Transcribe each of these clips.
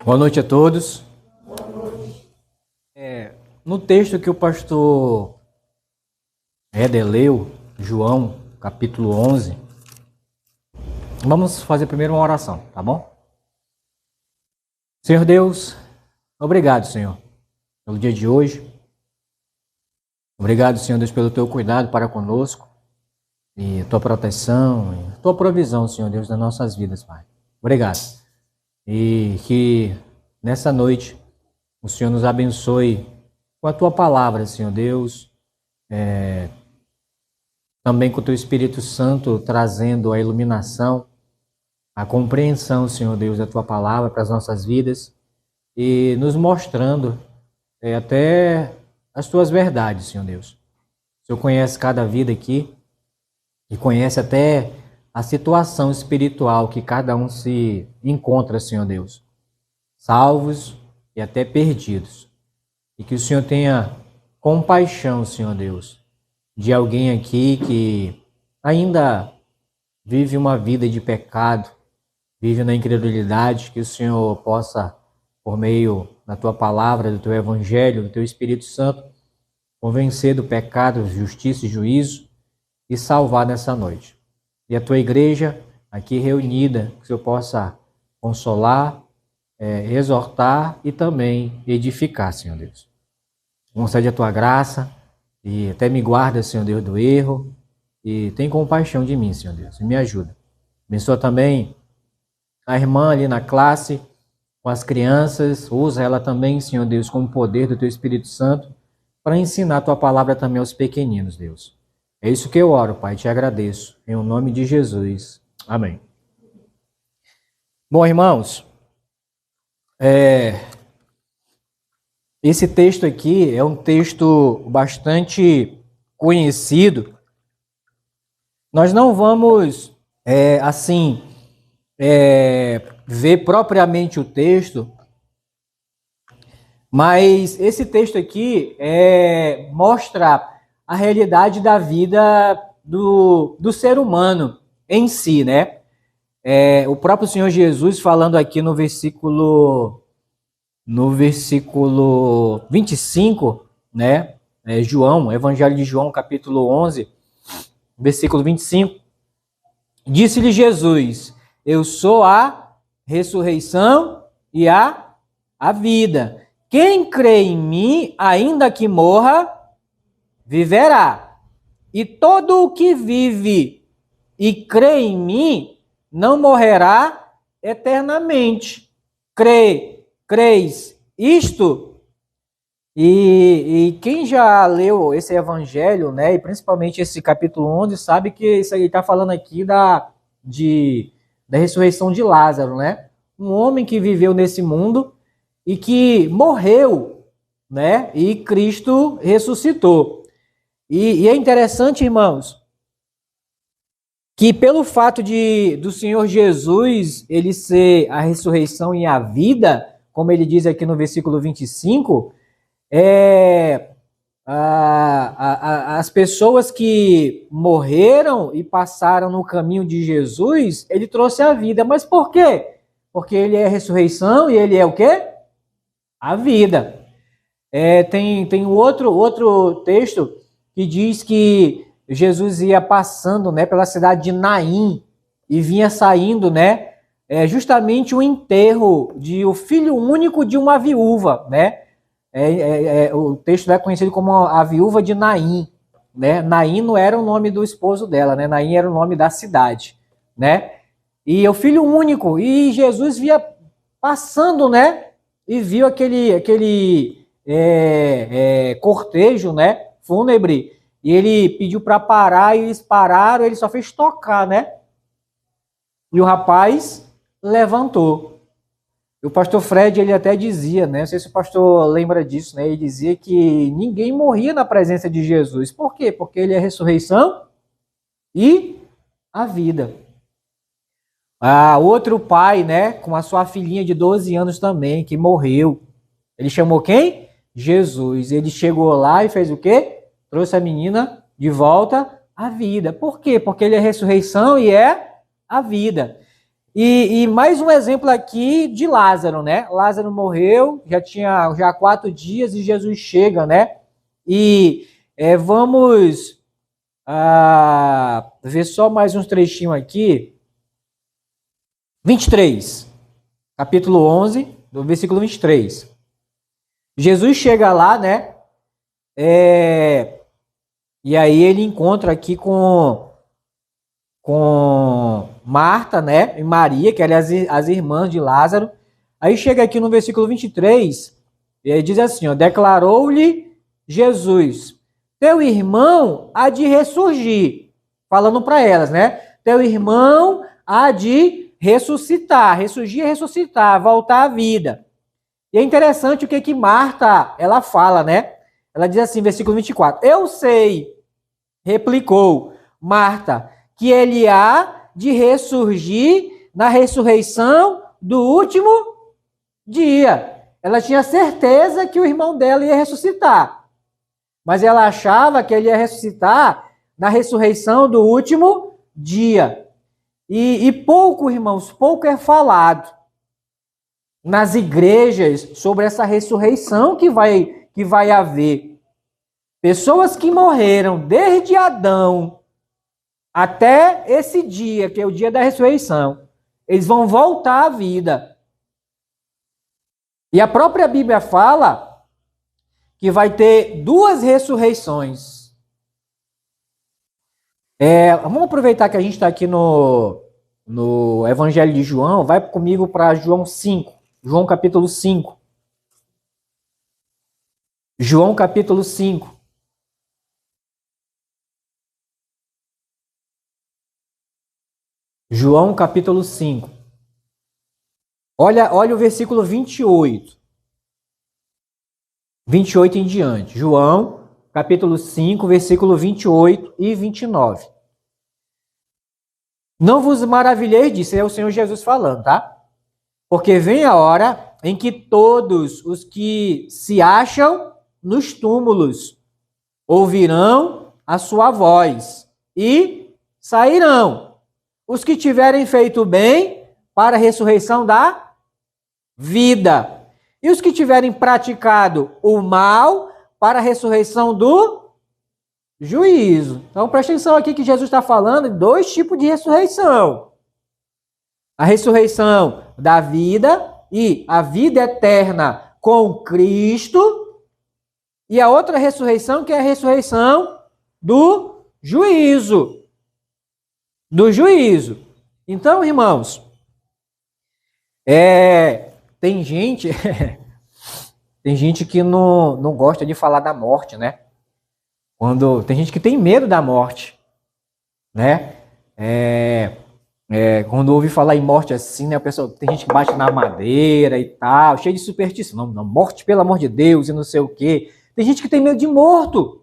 Boa noite a todos. No texto que o pastor Éder leu, João, capítulo 11, vamos fazer primeiro uma oração, tá bom? Senhor Deus, obrigado, Senhor, pelo dia de hoje. Obrigado, Senhor Deus, pelo teu cuidado para conosco e tua proteção, e tua provisão, Senhor Deus, nas nossas vidas, Pai. Obrigado. E que nessa noite o Senhor nos abençoe com a tua palavra, Senhor Deus, também com o teu Espírito Santo trazendo a iluminação, a compreensão, Senhor Deus, da tua palavra para as nossas vidas e nos mostrando até as tuas verdades, Senhor Deus. O Senhor conhece cada vida aqui e conhece até a situação espiritual que cada um se encontra, Senhor Deus, salvos e até perdidos. E que o Senhor tenha compaixão, Senhor Deus, de alguém aqui que ainda vive uma vida de pecado, vive na incredulidade, que o Senhor possa, por meio da tua palavra, do teu evangelho, do teu Espírito Santo, convencer do pecado, justiça e juízo e salvar nessa noite. E a tua igreja aqui reunida, que o Senhor possa consolar, exortar e também edificar, Senhor Deus. Concede a tua graça e até me guarda, Senhor Deus, do erro e tem compaixão de mim, Senhor Deus, e me ajuda. Abençoa também a irmã ali na classe, com as crianças, usa ela também, Senhor Deus, com o poder do teu Espírito Santo para ensinar a tua palavra também aos pequeninos, Deus. É isso que eu oro, Pai, te agradeço, em nome de Jesus. Amém. Bom, irmãos, esse texto aqui é um texto bastante conhecido. Nós não vamos, ver propriamente o texto, mas esse texto aqui mostra a realidade da vida do ser humano em si, né? O próprio Senhor Jesus falando aqui no versículo 25, né? João, Evangelho de João, capítulo 11, versículo 25. Disse-lhe Jesus: eu sou a ressurreição e a vida. Quem crê em mim, ainda que morra, viverá. E todo o que vive e crê em mim não morrerá eternamente. Creis isto? E quem já leu esse evangelho, né, e principalmente esse capítulo 11, sabe que isso aí está falando aqui da ressurreição de Lázaro, né? Um homem que viveu nesse mundo e que morreu, né? E Cristo ressuscitou. E é interessante, irmãos, que pelo fato do Senhor Jesus ele ser a ressurreição e a vida, como ele diz aqui no versículo 25, as pessoas que morreram e passaram no caminho de Jesus, ele trouxe a vida. Mas por quê? Porque ele é a ressurreição e ele é o quê? A vida. Tem outro texto que diz que Jesus ia passando, né, pela cidade de Naim e vinha saindo, né, justamente o enterro de o filho único de uma viúva, né? O texto é conhecido como a viúva de Naim, né? Naim não era o nome do esposo dela, né? Naim era o nome da cidade, né? E o filho único, e Jesus via passando, né? E viu aquele cortejo, né? Fúnebre, e ele pediu para parar, e eles pararam, ele só fez tocar, né? E o rapaz levantou. E o pastor Fred, ele até dizia, né? Não sei se o pastor lembra disso, né? Ele dizia que ninguém morria na presença de Jesus. Por quê? Porque ele é a ressurreição e a vida. Outro pai, né? Com a sua filhinha de 12 anos também, que morreu. Ele chamou quem? Jesus. Ele chegou lá e fez o quê? Trouxe a menina de volta à vida. Por quê? Porque ele é a ressurreição e é a vida. E mais um exemplo aqui de Lázaro, né? Lázaro morreu, já tinha 4 dias e Jesus chega, né? E vamos ver só mais uns trechinhos aqui. 23, capítulo 11, do versículo 23. Jesus chega lá, né? E aí ele encontra aqui com Marta, né? E Maria, que eram as irmãs de Lázaro. Aí chega aqui no versículo 23, e aí diz assim, ó, declarou-lhe Jesus, teu irmão há de ressurgir. Falando para elas, né? Teu irmão há de ressuscitar. Ressurgir é ressuscitar, voltar à vida. E é interessante o que Marta, ela fala, né? Ela diz assim, versículo 24, eu sei, replicou Marta, que ele há de ressurgir na ressurreição do último dia. Ela tinha certeza que o irmão dela ia ressuscitar, mas ela achava que ele ia ressuscitar na ressurreição do último dia. E pouco, irmãos, pouco é falado nas igrejas sobre essa ressurreição que vai haver. Pessoas que morreram desde Adão até esse dia, que é o dia da ressurreição, eles vão voltar à vida. E a própria Bíblia fala que vai ter 2 ressurreições. Vamos aproveitar que a gente está aqui no Evangelho de João, vai comigo para João 5, João capítulo 5. João capítulo 5. João capítulo 5. Olha o versículo 28. 28 em diante. João capítulo 5, versículo 28 e 29. Não vos maravilheis disso, é o Senhor Jesus falando, tá? Porque vem a hora em que todos os que se acham nos túmulos ouvirão a sua voz e sairão. Os que tiverem feito bem para a ressurreição da vida. E os que tiverem praticado o mal para a ressurreição do juízo. Então, presta atenção aqui que Jesus está falando de 2 tipos de ressurreição. A ressurreição da vida e a vida eterna com Cristo. E a outra ressurreição que é a ressurreição do juízo. Do juízo. Então, irmãos, tem gente que não gosta de falar da morte, né? Tem gente que tem medo da morte, né? Quando ouve falar em morte assim, né? Tem gente que bate na madeira e tal, cheio de superstição. Não, morte pelo amor de Deus e não sei o quê. Tem gente que tem medo de morto.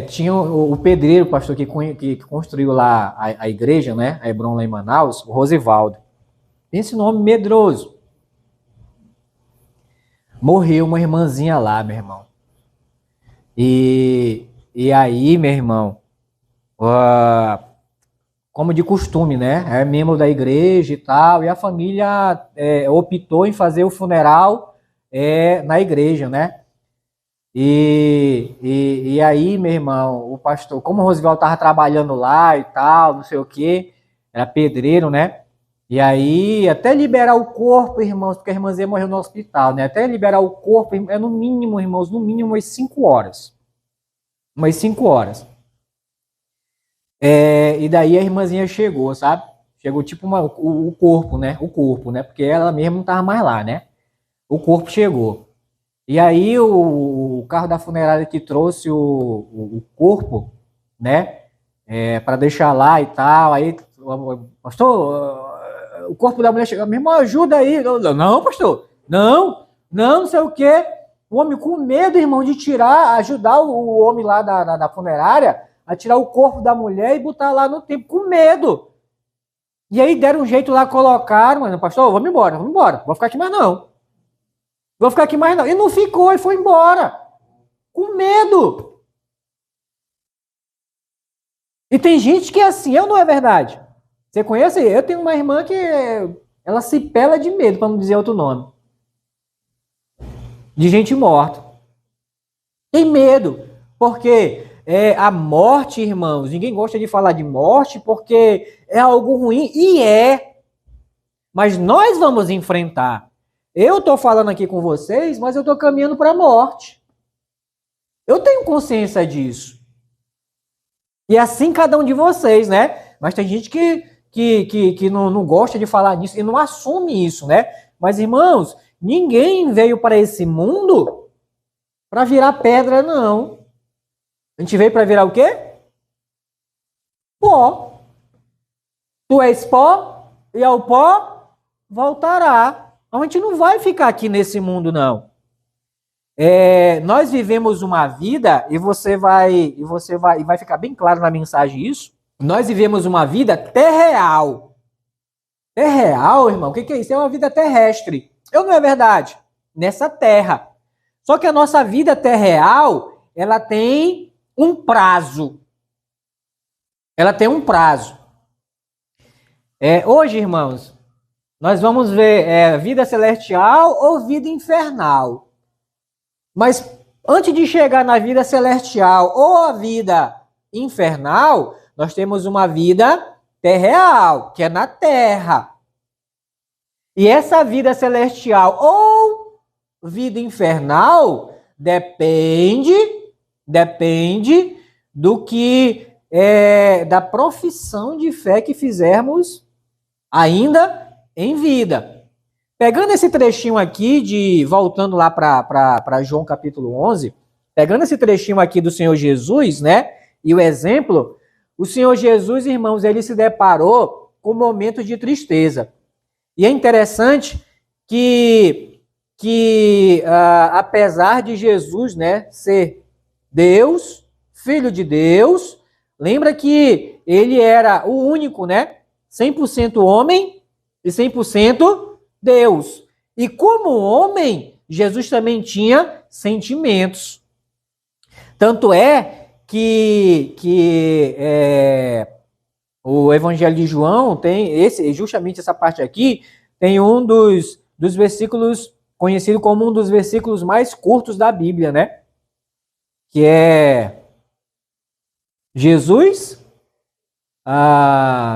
Tinha o pedreiro, o pastor que construiu lá a igreja, né? A Hebron lá em Manaus, o Rosivaldo. Tem esse nome medroso. Morreu uma irmãzinha lá, meu irmão. E aí, meu irmão, como de costume, né? É membro da igreja e tal, e a família optou em fazer o funeral na igreja, né? E aí, meu irmão, o pastor, como o Rosivaldo estava trabalhando lá e tal, não sei o quê, era pedreiro, né? E aí, até liberar o corpo, irmãos, porque a irmãzinha morreu no hospital, né? Até liberar o corpo, no mínimo, irmãos, no mínimo umas 5 horas. Umas 5 horas. E daí a irmãzinha chegou, sabe? Chegou tipo o corpo, né? O corpo, né? Porque ela mesma não estava mais lá, né? O corpo chegou. E aí o carro da funerária que trouxe o corpo, né? Para deixar lá e tal. Aí, pastor, o corpo da mulher chegou, meu irmão, ajuda aí. Não, pastor, não sei o quê. O homem com medo, irmão, de ajudar o homem lá da funerária a tirar o corpo da mulher e botar lá no templo, com medo. E aí deram um jeito lá, colocaram, mas pastor, vamos embora, vou ficar aqui mais não. E não ficou, e foi embora. Com medo. E tem gente que é assim, não é verdade? Você conhece? Eu tenho uma irmã que ela se pela de medo, para não dizer outro nome. De gente morta. Tem medo. Porque a morte, irmãos, ninguém gosta de falar de morte porque é algo ruim. E é. Mas nós vamos enfrentar. Eu estou falando aqui com vocês, mas eu estou caminhando para a morte. Eu tenho consciência disso. E assim cada um de vocês, né? Mas tem gente que não gosta de falar nisso e não assume isso, né? Mas, irmãos, ninguém veio para esse mundo para virar pedra, não. A gente veio para virar o quê? Pó. Tu és pó e ao pó voltará. A gente não vai ficar aqui nesse mundo, não. Nós vivemos uma vida, e vai ficar bem claro na mensagem isso. Nós vivemos uma vida terreal. Terreal, irmão, o que é isso? É uma vida terrestre. Não é verdade? Nessa terra. Só que a nossa vida terreal, ela tem um prazo. Ela tem um prazo. Hoje, irmãos, nós vamos ver vida celestial ou vida infernal. Mas antes de chegar na vida celestial ou a vida infernal, nós temos uma vida terreal, que é na terra. E essa vida celestial ou vida infernal depende do que da profissão de fé que fizermos ainda em vida. Pegando esse trechinho aqui, voltando lá para João capítulo 11, pegando esse trechinho aqui do Senhor Jesus, né, e o exemplo, o Senhor Jesus, irmãos, ele se deparou com momentos de tristeza. E é interessante que apesar de Jesus, né, ser Deus, Filho de Deus, lembra que ele era o único, né, 100% homem e 100% Deus. E como homem, Jesus também tinha sentimentos. Tanto é que o Evangelho de João tem justamente essa parte aqui, tem um dos versículos conhecido como um dos versículos mais curtos da Bíblia, né? Que é Jesus.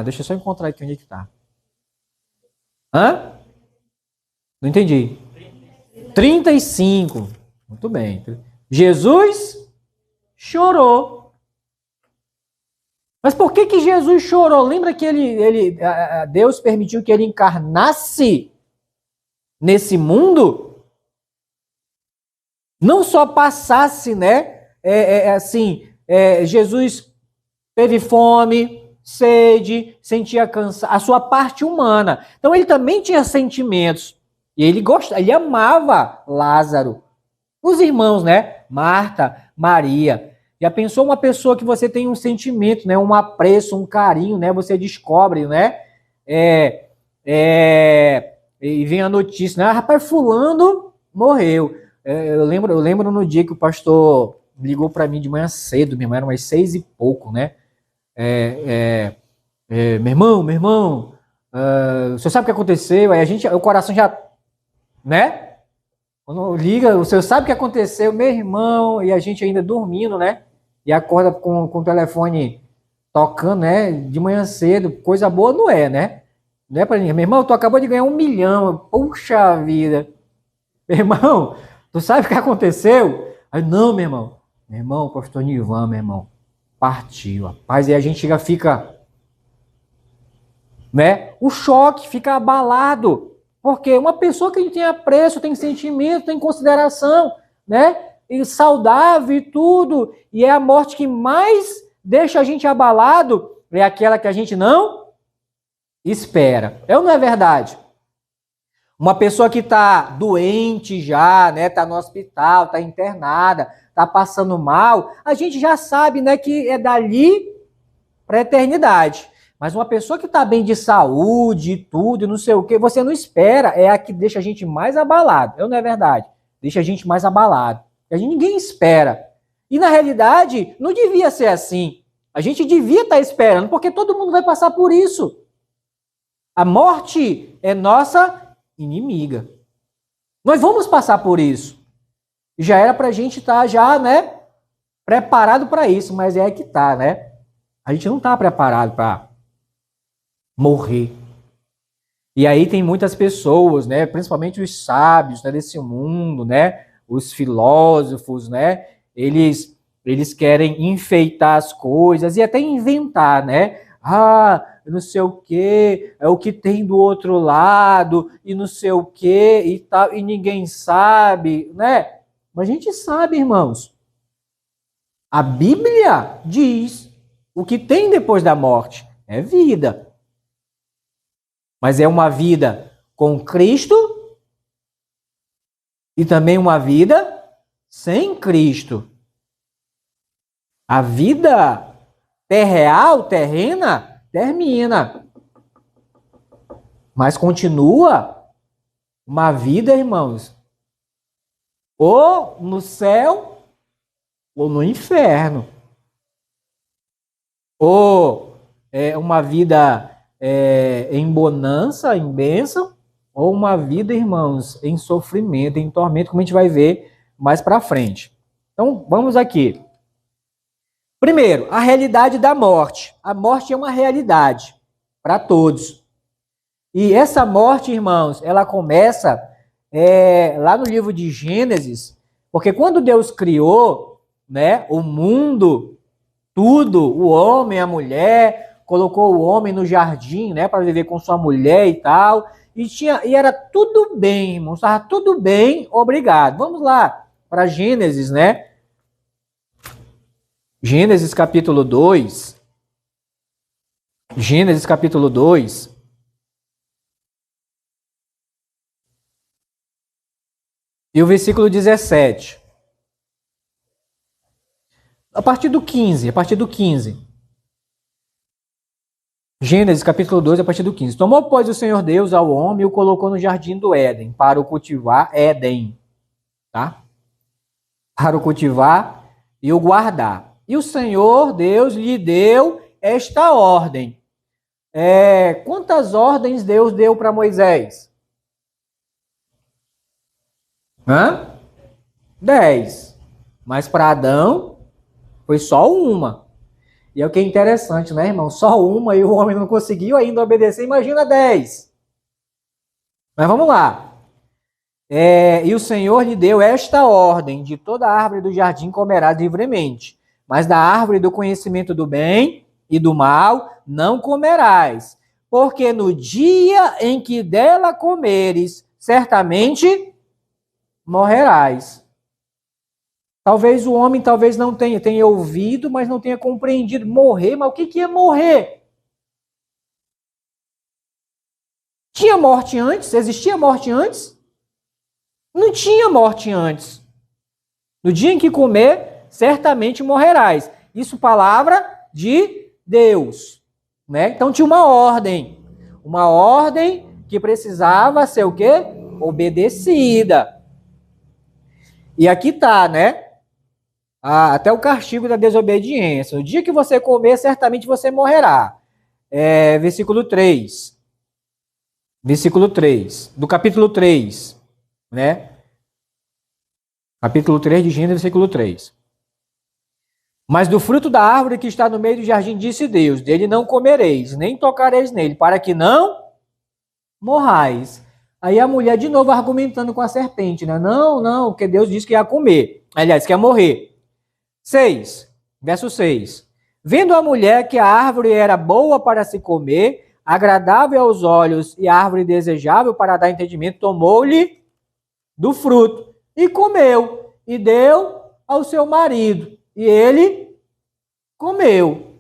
Deixa eu só encontrar aqui onde é que está. Não entendi. 35. Muito bem. Jesus chorou. Mas por que Jesus chorou? Lembra que Deus permitiu que ele encarnasse nesse mundo? Não só passasse, né? Jesus teve fome, sede, sentia cansaço, a sua parte humana. Então ele também tinha sentimentos. E ele amava Lázaro. Os irmãos, né? Marta, Maria. Já pensou uma pessoa que você tem um sentimento, né? Um apreço, um carinho, né? Você descobre, né? E vem a notícia, né? Rapaz, fulano morreu. Eu lembro no dia que o pastor ligou para mim de manhã cedo, minha irmã, era umas 6 e pouco, né? Meu irmão, você sabe o que aconteceu? Aí o coração já, né? Quando liga, você sabe o que aconteceu, meu irmão, e a gente ainda dormindo, né? E acorda com o telefone tocando, né? De manhã cedo, coisa boa não é, né? Não é pra ninguém. Meu irmão, tu acabou de ganhar 1 milhão, puxa vida. Meu irmão, tu sabe o que aconteceu? Aí, não, meu irmão, o pastor Nivan, meu irmão, partiu, rapaz, e a gente fica, né? O choque, fica abalado. Porque uma pessoa que a gente tem apreço, tem sentimento, tem consideração, né? E saudável e tudo. E é a morte que mais deixa a gente abalado, é aquela que a gente não espera. Não é verdade? Uma pessoa que está doente já, né? Está no hospital, está internada, está passando mal, a gente já sabe, né, que é dali para a eternidade. Mas uma pessoa que está bem de saúde e tudo, não sei o que, você não espera, é a que deixa a gente mais abalado. Não é verdade? Deixa a gente mais abalado. Ninguém espera. E na realidade, não devia ser assim. A gente devia estar esperando, porque todo mundo vai passar por isso. A morte é nossa inimiga. Nós vamos passar por isso. Já era para a gente estar preparado para isso, mas é que tá, né? A gente não está preparado para morrer. E aí tem muitas pessoas, né? Principalmente os sábios, né, desse mundo, né? Os filósofos, né? Eles querem enfeitar as coisas e até inventar, né? Não sei o que, é o que tem do outro lado, e não sei o que, e tal, e ninguém sabe, né? Mas a gente sabe, irmãos. A Bíblia diz o que tem depois da morte é vida. Mas é uma vida com Cristo e também uma vida sem Cristo. A vida terreal, terrena, termina. Mas continua uma vida, irmãos, ou no céu ou no inferno. Ou uma vida em bonança, em bênção, ou uma vida, irmãos, em sofrimento, em tormento, como a gente vai ver mais para frente. Então, vamos aqui. Primeiro, a realidade da morte. A morte é uma realidade para todos. E essa morte, irmãos, ela começa lá no livro de Gênesis, porque quando Deus criou, né, o mundo, tudo, o homem, a mulher, colocou o homem no jardim, né, para viver com sua mulher e tal, e era tudo bem, irmãos, estava tudo bem, obrigado. Vamos lá para Gênesis, né? Gênesis capítulo 2. Gênesis capítulo 2. E o versículo 17. A partir do 15. Gênesis capítulo 2, a partir do 15. Tomou, pois, o Senhor Deus ao homem e o colocou no jardim do Éden, para o cultivar, Éden, tá? Para o cultivar e o guardar. E o Senhor Deus lhe deu esta ordem. Quantas ordens Deus deu para Moisés? 10. Mas para Adão foi só uma. E é o que é interessante, né, irmão? Só uma e o homem não conseguiu ainda obedecer. Imagina 10. Mas vamos lá. E o Senhor lhe deu esta ordem: de toda árvore do jardim comerás livremente, mas da árvore do conhecimento do bem e do mal não comerás, porque no dia em que dela comeres, certamente morrerás. Talvez o homem não tenha ouvido, mas não tenha compreendido. Morrer, mas o que é morrer? Tinha morte antes? Existia morte antes? Não tinha morte antes. No dia em que comer, certamente morrerás. Isso palavra de Deus, né? Então tinha uma ordem que precisava ser o quê? Obedecida. E aqui tá, né? Até o castigo da desobediência. No dia que você comer, certamente você morrerá. Versículo 3. Versículo 3. Do capítulo 3. Né? Capítulo 3 de Gênesis, versículo 3. Mas do fruto da árvore que está no meio do jardim, disse Deus: dele não comereis, nem tocareis nele, para que não morrais. Aí a mulher de novo argumentando com a serpente, né? Não, porque Deus disse que ia comer. Aliás, que ia morrer. 6, verso 6. Vendo a mulher que a árvore era boa para se comer, agradável aos olhos e árvore desejável para dar entendimento, tomou-lhe do fruto e comeu e deu ao seu marido e ele comeu.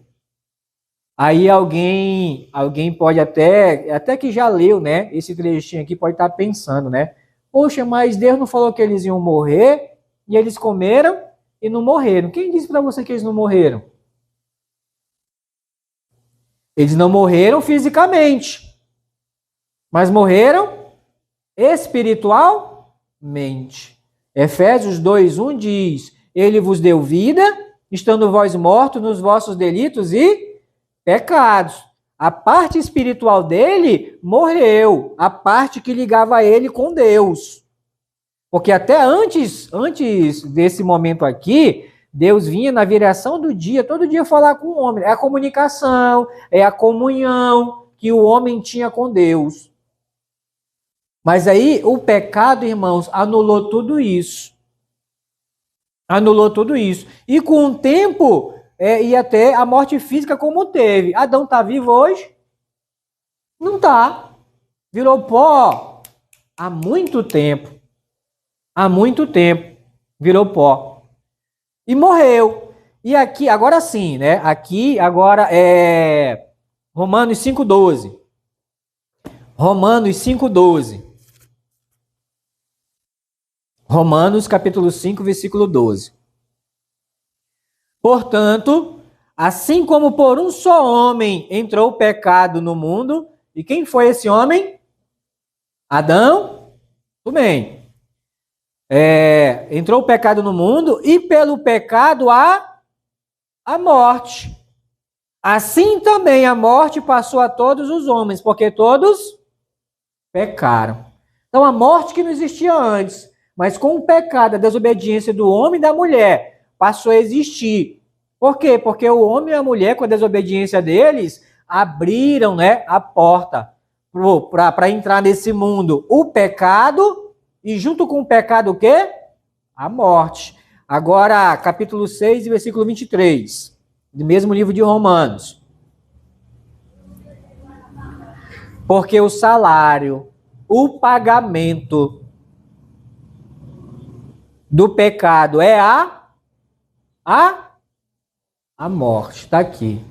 Aí alguém pode até que já leu, né? Esse trechinho aqui pode estar pensando, né? Poxa, mas Deus não falou que eles iam morrer e eles comeram e não morreram. Quem disse para você que eles não morreram? Eles não morreram fisicamente, mas morreram espiritualmente. Efésios 2:1 diz: ele vos deu vida, estando vós mortos nos vossos delitos e pecados. A parte espiritual dele morreu, a parte que ligava ele com Deus. Porque até antes desse momento aqui, Deus vinha na viração do dia, todo dia falar com o homem. É a comunicação, é a comunhão que o homem tinha com Deus. Mas aí o pecado, irmãos, anulou tudo isso. Anulou tudo isso. E com o tempo, ia ter a morte física como teve. Adão está vivo hoje? Não está. Virou pó há muito tempo. Há muito tempo. Virou pó. E morreu. E aqui, agora sim, né? Aqui, agora é Romanos 5,12. Romanos 5,12. Romanos capítulo 5, versículo 12. Portanto, assim como por um só homem entrou o pecado no mundo, e quem foi esse homem? Adão? Tudo bem. Entrou o pecado no mundo e pelo pecado a morte. Assim também a morte passou a todos os homens, porque todos pecaram. Então a morte que não existia antes, mas com o pecado, a desobediência do homem e da mulher, passou a existir. Por quê? Porque o homem e a mulher, com a desobediência deles, abriram, né, a porta para entrar nesse mundo. O pecado, e junto com o pecado o quê? A morte. Agora, capítulo 6, versículo 23, do mesmo livro de Romanos. Porque o salário, o pagamento do pecado é a morte. Está aqui.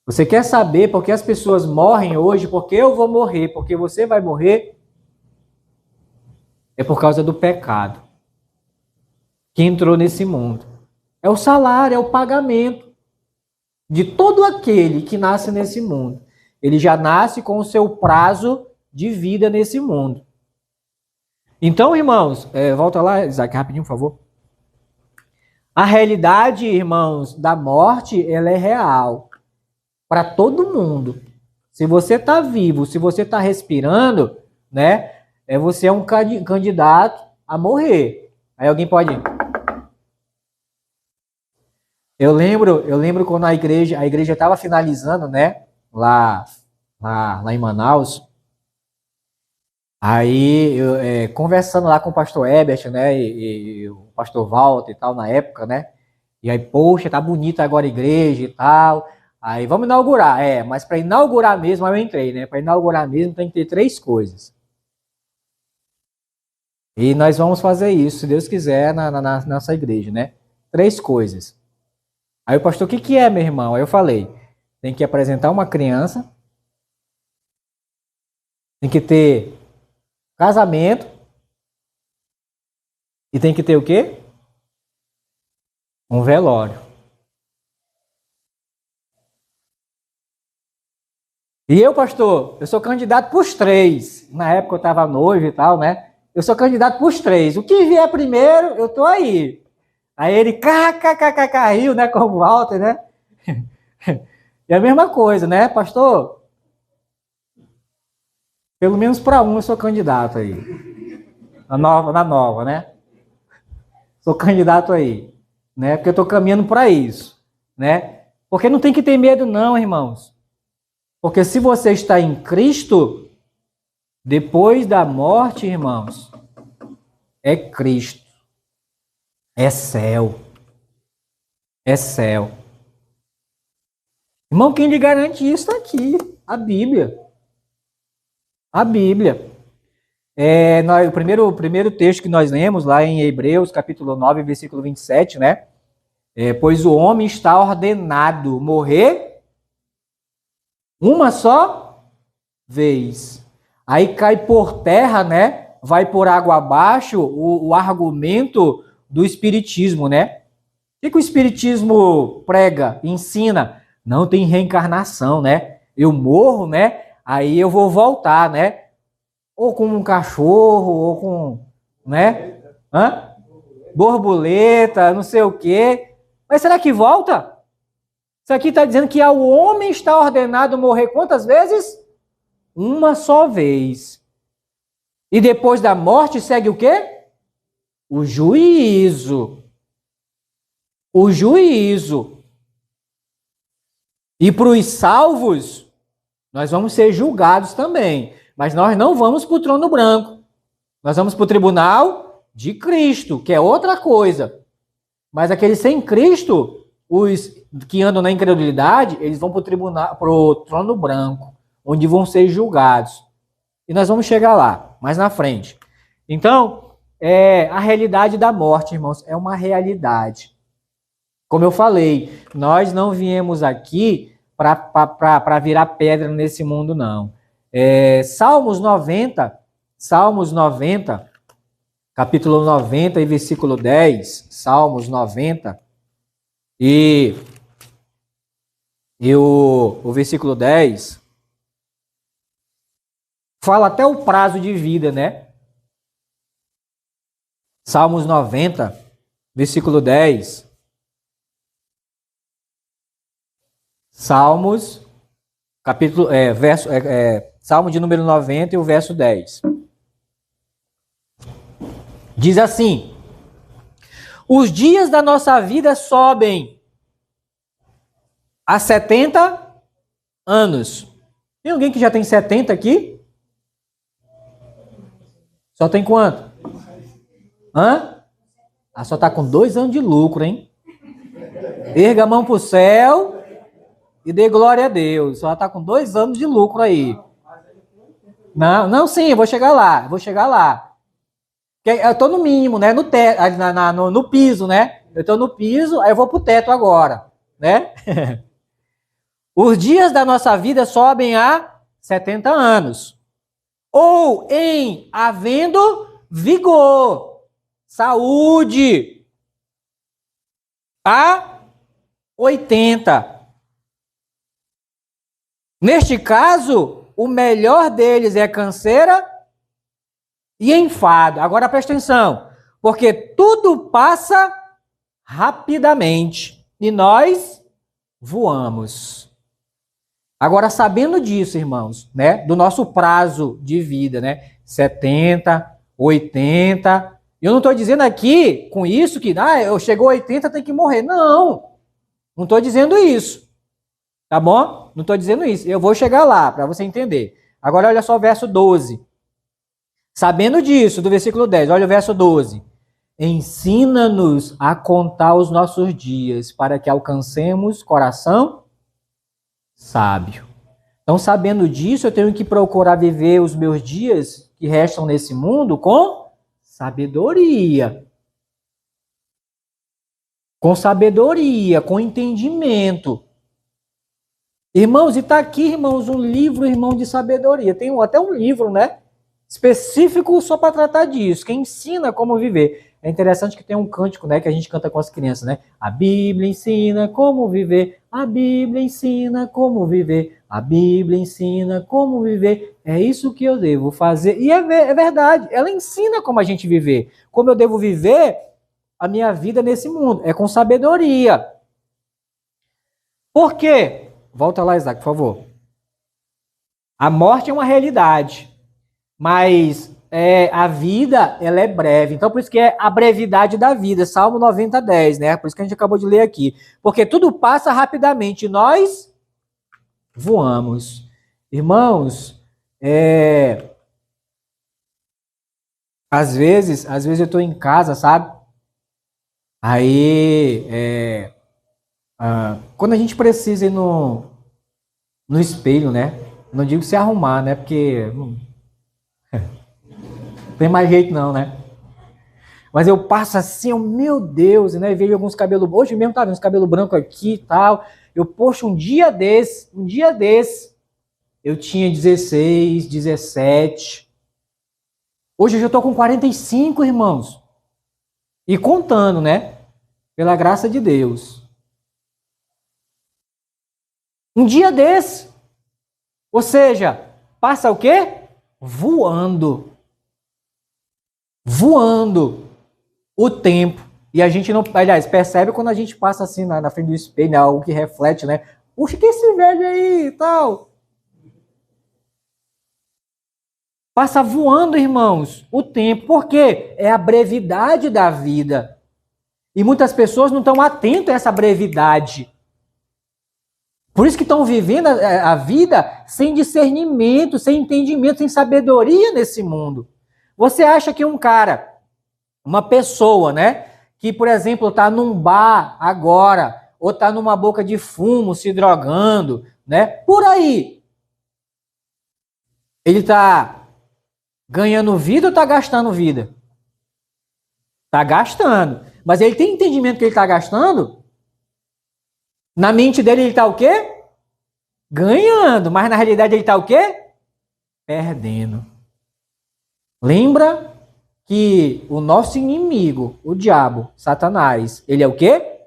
Você quer saber por que as pessoas morrem hoje? Porque eu vou morrer, porque você vai morrer? É por causa do pecado que entrou nesse mundo. É o salário, é o pagamento de todo aquele que nasce nesse mundo. Ele já nasce com o seu prazo de vida nesse mundo. Então, irmãos, volta lá, Isaac, rapidinho, por favor. A realidade, irmãos, da morte, ela é real para todo mundo. Se você está vivo, se você está respirando, né, você é um candidato a morrer. Aí alguém pode... Eu lembro quando a igreja estava finalizando, né, lá em Manaus. Aí, conversando lá com o pastor Herbert, né, e o pastor Walter e tal, na época, né, e aí, poxa, tá bonita agora a igreja e tal, aí vamos inaugurar, mas para inaugurar mesmo, aí eu entrei, né, para inaugurar mesmo tem que ter 3 coisas. E nós vamos fazer isso, se Deus quiser, na nossa igreja, né, 3 coisas. Aí o pastor, o que é, meu irmão? Aí eu falei, tem que apresentar uma criança, tem que ter casamento. E tem que ter o quê? Um velório. E eu, pastor, eu sou candidato para os 3. Na época eu estava noivo e tal, né? Eu sou candidato para os 3. O que vier primeiro, eu tô aí. Aí ele riu, né? Como o Walter, né? E a mesma coisa, né, pastor? Pelo menos para um eu sou candidato aí. Na nova, né? Sou candidato aí, né? Porque eu estou caminhando para isso, né? Porque não tem que ter medo não, irmãos. Porque se você está em Cristo, depois da morte, irmãos, é Cristo. É céu. É céu. Irmão, quem lhe garante isso está aqui, a Bíblia. A Bíblia. O primeiro texto que nós lemos lá em Hebreus, capítulo 9, versículo 27, né? Pois o homem está ordenado morrer uma só vez. Aí cai por terra, né? Vai por água abaixo o argumento do Espiritismo, né? O que o Espiritismo prega, ensina? Não tem reencarnação, né? Eu morro, né? Aí eu vou voltar, né? Ou com um cachorro, ou com, né? Borboleta, não sei o quê. Mas será que volta? Isso aqui está dizendo que ao homem está ordenado morrer quantas vezes? Uma só vez. E depois da morte segue o quê? O juízo. O juízo. E para os salvos, nós vamos ser julgados também. Mas nós não vamos para o trono branco. Nós vamos para o tribunal de Cristo, que é outra coisa. Mas aqueles sem Cristo, os que andam na incredulidade, eles vão para o trono branco, onde vão ser julgados. E nós vamos chegar lá, mais na frente. Então, a realidade da morte, irmãos, é uma realidade. Como eu falei, nós não viemos aqui para virar pedra nesse mundo, não. Salmos 90, capítulo 90 e versículo 10, Salmos 90, e o versículo 10, fala até o prazo de vida, né? Salmos 90, versículo 10. Salmos, Salmo de número 90 e o verso 10. Diz assim: os dias da nossa vida sobem a 70 anos. Tem alguém que já tem 70 aqui? Só tem quanto? Só tá com 2 anos de lucro, hein? Erga a mão pro céu e dê glória a Deus. Só tá com 2 anos de lucro aí. Não, sim, eu vou chegar lá. Eu tô no mínimo, né? No teto, no piso, né? Eu tô no piso, aí eu vou pro teto agora, né? Os dias da nossa vida sobem a 70 anos. Ou em havendo vigor, saúde, a 80. Neste caso, o melhor deles é canseira e enfado. Agora presta atenção, porque tudo passa rapidamente e nós voamos. Agora, sabendo disso, irmãos, né, do nosso prazo de vida, né, 70, 80, eu não estou dizendo aqui com isso que, eu chegou a 80, tem que morrer. Não estou dizendo isso, tá bom? Não estou dizendo isso. Eu vou chegar lá para você entender. Agora, olha só o verso 12. Sabendo disso, do versículo 10, olha o verso 12. Ensina-nos a contar os nossos dias para que alcancemos coração sábio. Então, sabendo disso, eu tenho que procurar viver os meus dias que restam nesse mundo com sabedoria. Com sabedoria, com entendimento. Irmãos, e está aqui, irmãos, um livro, irmão, de sabedoria. Tem até um livro, né? Específico só para tratar disso, que ensina como viver. É interessante que tem um cântico, né, que a gente canta com as crianças, né? A Bíblia ensina como viver, a Bíblia ensina como viver, a Bíblia ensina como viver. É isso que eu devo fazer. E é verdade, ela ensina como a gente viver. Como eu devo viver a minha vida nesse mundo. É com sabedoria. Por quê? Volta lá, Isaac, por favor. A morte é uma realidade. Mas a vida, ela é breve. Então, por isso que é a brevidade da vida. Salmo 90, 10, né? Por isso que a gente acabou de ler aqui. Porque tudo passa rapidamente e nós voamos. Irmãos, às vezes eu estou em casa, sabe? Aí, quando a gente precisa ir no espelho, né? Não digo se arrumar, né? Porque... não tem mais jeito não, né? Mas eu passo assim, meu Deus, né? Vejo alguns cabelos... Hoje mesmo tá vendo uns cabelos brancos aqui e tal. Eu, poxa, um dia desse, eu tinha 16, 17. Hoje eu já tô com 45, irmãos. E contando, né? Pela graça de Deus. Um dia desse. Ou seja, passa o quê? Voando o tempo. E a gente não, aliás, percebe quando a gente passa assim na frente do espelho, né, algo que reflete, né? Puxa, que esse velho aí e tal. Passa voando, irmãos, o tempo. Por quê? É a brevidade da vida. E muitas pessoas não estão atentas a essa brevidade. Por isso que estão vivendo a vida sem discernimento, sem entendimento, sem sabedoria nesse mundo. Você acha que um cara, uma pessoa, né, que, por exemplo, está num bar agora, ou está numa boca de fumo, se drogando, né, por aí, ele está ganhando vida ou está gastando vida? Está gastando. Mas ele tem entendimento que ele está gastando? Na mente dele ele está o quê? Ganhando. Mas na realidade ele está o quê? Perdendo. Lembra que o nosso inimigo, o diabo, Satanás, ele é o quê?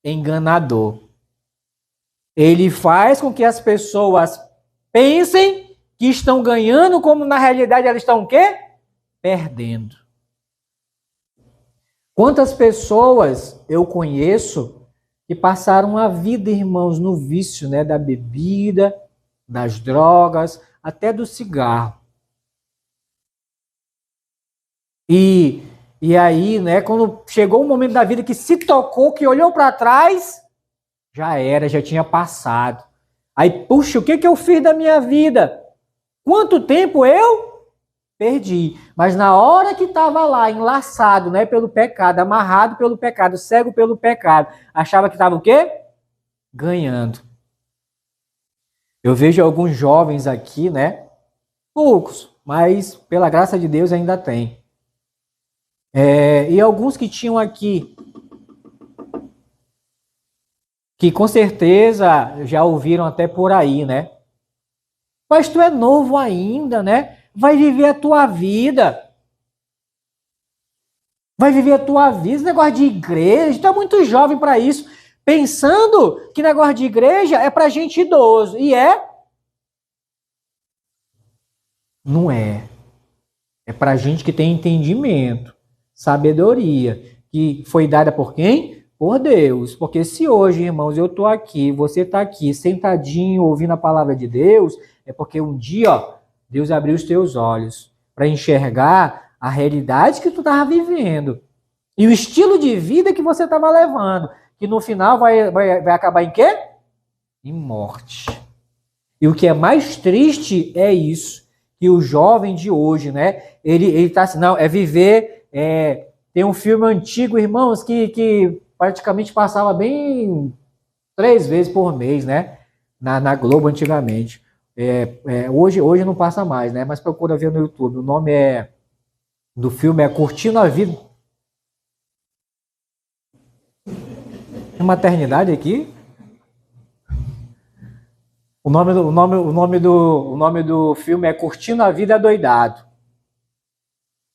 Enganador. Ele faz com que as pessoas pensem que estão ganhando, como na realidade elas estão o quê? Perdendo. Quantas pessoas eu conheço que passaram a vida, irmãos, no vício, né, da bebida, das drogas, até do cigarro. E aí, né, quando chegou um momento da vida que se tocou, que olhou para trás, já era, já tinha passado. Aí, puxa, o que eu fiz da minha vida? Quanto tempo eu perdi? Mas na hora que estava lá, enlaçado, né, pelo pecado, amarrado pelo pecado, cego pelo pecado, achava que estava o quê? Ganhando. Eu vejo alguns jovens aqui, né, poucos, mas pela graça de Deus ainda tem. E alguns que tinham aqui, que com certeza já ouviram até por aí, né? Mas tu é novo ainda, né? Vai viver a tua vida. Vai viver a tua vida. Esse negócio de igreja, tu é muito jovem para isso. Pensando que negócio de igreja é para gente idoso. E é? Não é. É para gente que tem entendimento, sabedoria, que foi dada por quem? Por Deus. Porque se hoje, irmãos, eu estou aqui, você está aqui, sentadinho, ouvindo a palavra de Deus, é porque um dia, ó, Deus abriu os teus olhos para enxergar a realidade que tu estava vivendo e o estilo de vida que você estava levando, que no final vai acabar em quê? Em morte. E o que é mais triste é isso, que o jovem de hoje, né, ele tá assim, não, é viver, tem um filme antigo, irmãos, que praticamente passava bem 3 vezes por mês, né, na Globo antigamente. Hoje não passa mais, né, mas procura ver no YouTube. O nome do filme é Curtindo a Vida. Tem maternidade aqui? O nome do filme é Curtindo a Vida Doidado.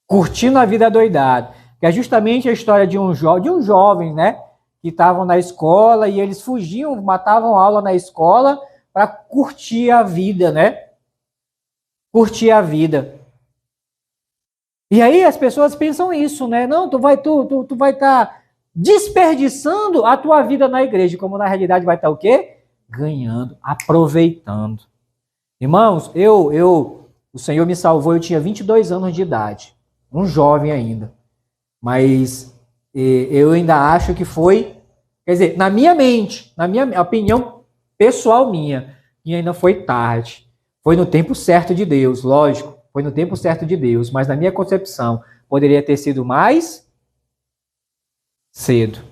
Curtindo a Vida Doidado. Que é justamente a história de um jovem, né? Que estavam na escola e eles fugiam, matavam aula na escola para curtir a vida, né? Curtir a vida. E aí as pessoas pensam isso, né? Não, tu vai estar desperdiçando a tua vida na igreja, como na realidade vai estar o quê? Ganhando, aproveitando. Irmãos, o Senhor me salvou, eu tinha 22 anos de idade, um jovem ainda. Mas eu ainda acho que foi, quer dizer, na minha mente, na minha opinião pessoal minha, e ainda foi tarde. Foi no tempo certo de Deus, lógico, foi no tempo certo de Deus, mas na minha concepção, poderia ter sido mais cedo.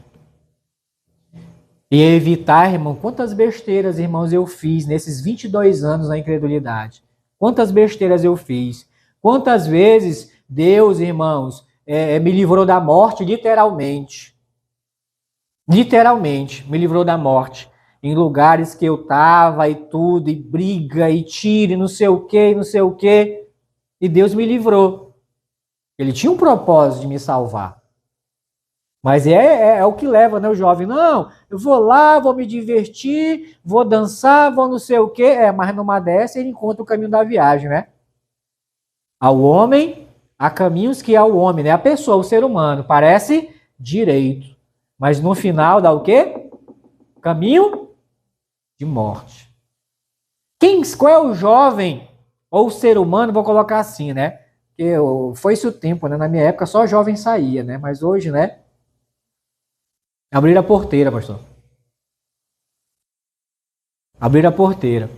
E evitar, irmão, quantas besteiras, irmãos, eu fiz nesses 22 anos na incredulidade. Quantas besteiras eu fiz. Quantas vezes Deus, irmãos, me livrou da morte, literalmente. Literalmente, me livrou da morte. Em lugares que eu estava e tudo, e briga, e tiro, e não sei o quê, e não sei o quê. E Deus me livrou. Ele tinha um propósito de me salvar. Mas é o que leva, né, o jovem. Não, eu vou lá, vou me divertir, vou dançar, vou não sei o quê. Mas numa dessa ele encontra o caminho da viagem, né? Ao homem, há caminhos que ao homem, né? A pessoa, o ser humano, parece direito. Mas no final dá o quê? Caminho de morte. Qual é o jovem ou o ser humano, vou colocar assim, né? Porque foi esse o tempo, né? Na minha época só jovem saía, né? Mas hoje, né? Abrir a porteira, pastor. Abrir a porteira.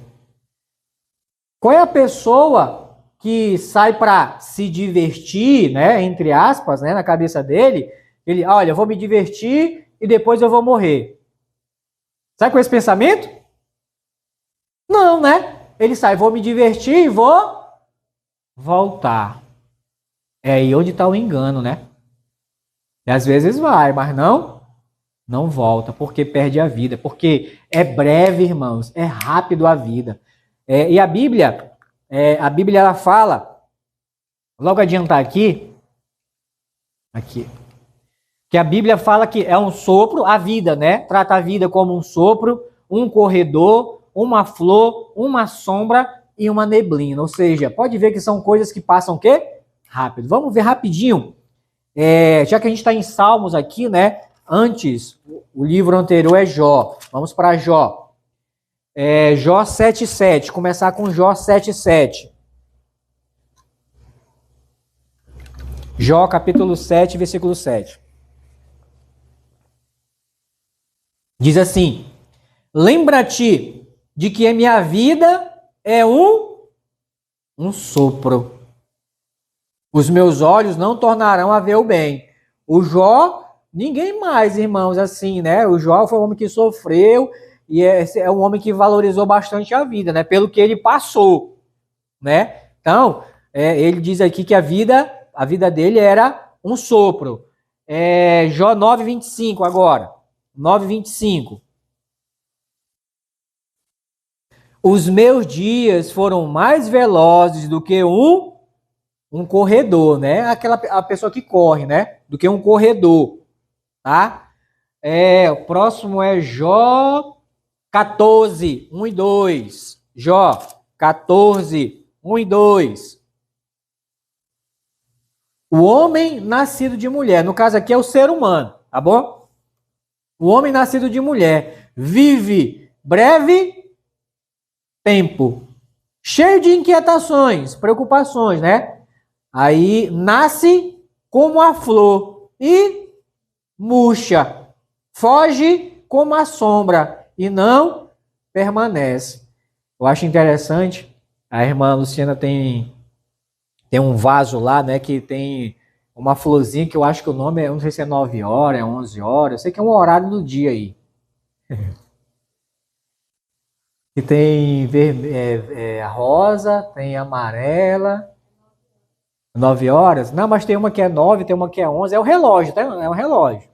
Qual é a pessoa que sai para se divertir, né? Entre aspas, né? Na cabeça dele, ele, olha, eu vou me divertir e depois eu vou morrer. Sai com esse pensamento? Não, né? Ele sai, vou me divertir e vou voltar. É aí onde está o engano, né? E às vezes vai, mas não volta, porque perde a vida. Porque é breve, irmãos, é rápido a vida. E a Bíblia ela fala, logo adiantar aqui, que a Bíblia fala que é um sopro, a vida, né? Trata a vida como um sopro, um corredor, uma flor, uma sombra e uma neblina. Ou seja, pode ver que são coisas que passam o quê? Rápido. Vamos ver rapidinho. Já que a gente está em Salmos aqui, né? Antes, o livro anterior é Jó. Vamos para Jó. Jó 7,7. Começar com Jó 7,7. Jó capítulo 7, versículo 7. Diz assim: lembra-te de que a minha vida é um sopro. Os meus olhos não tornarão a ver o bem. O Jó, ninguém mais, irmãos, assim, né? O Jó foi um homem que sofreu e é um homem que valorizou bastante a vida, né? Pelo que ele passou, né? Então, ele diz aqui que a vida dele era um sopro. Jó 9,25 agora. 9,25. Os meus dias foram mais velozes do que um corredor, né? A pessoa que corre, né? Do que um corredor, tá? O próximo é Jó 14, 1 e 2. Jó 14, 1 e 2. O homem nascido de mulher, no caso aqui é o ser humano, tá bom? O homem nascido de mulher vive breve tempo, cheio de inquietações, preocupações, né? Aí nasce como a flor e murcha, foge como a sombra e não permanece. Eu acho interessante, a irmã Luciana tem um vaso lá, né, que tem uma florzinha que eu acho que o nome não sei se é 9 horas, é 11 horas, eu sei que é um horário do dia aí. Que tem a rosa, tem a amarela, 9 horas? Não, mas tem uma que é 9, tem uma que é 11. É o relógio, tá? É um relógio.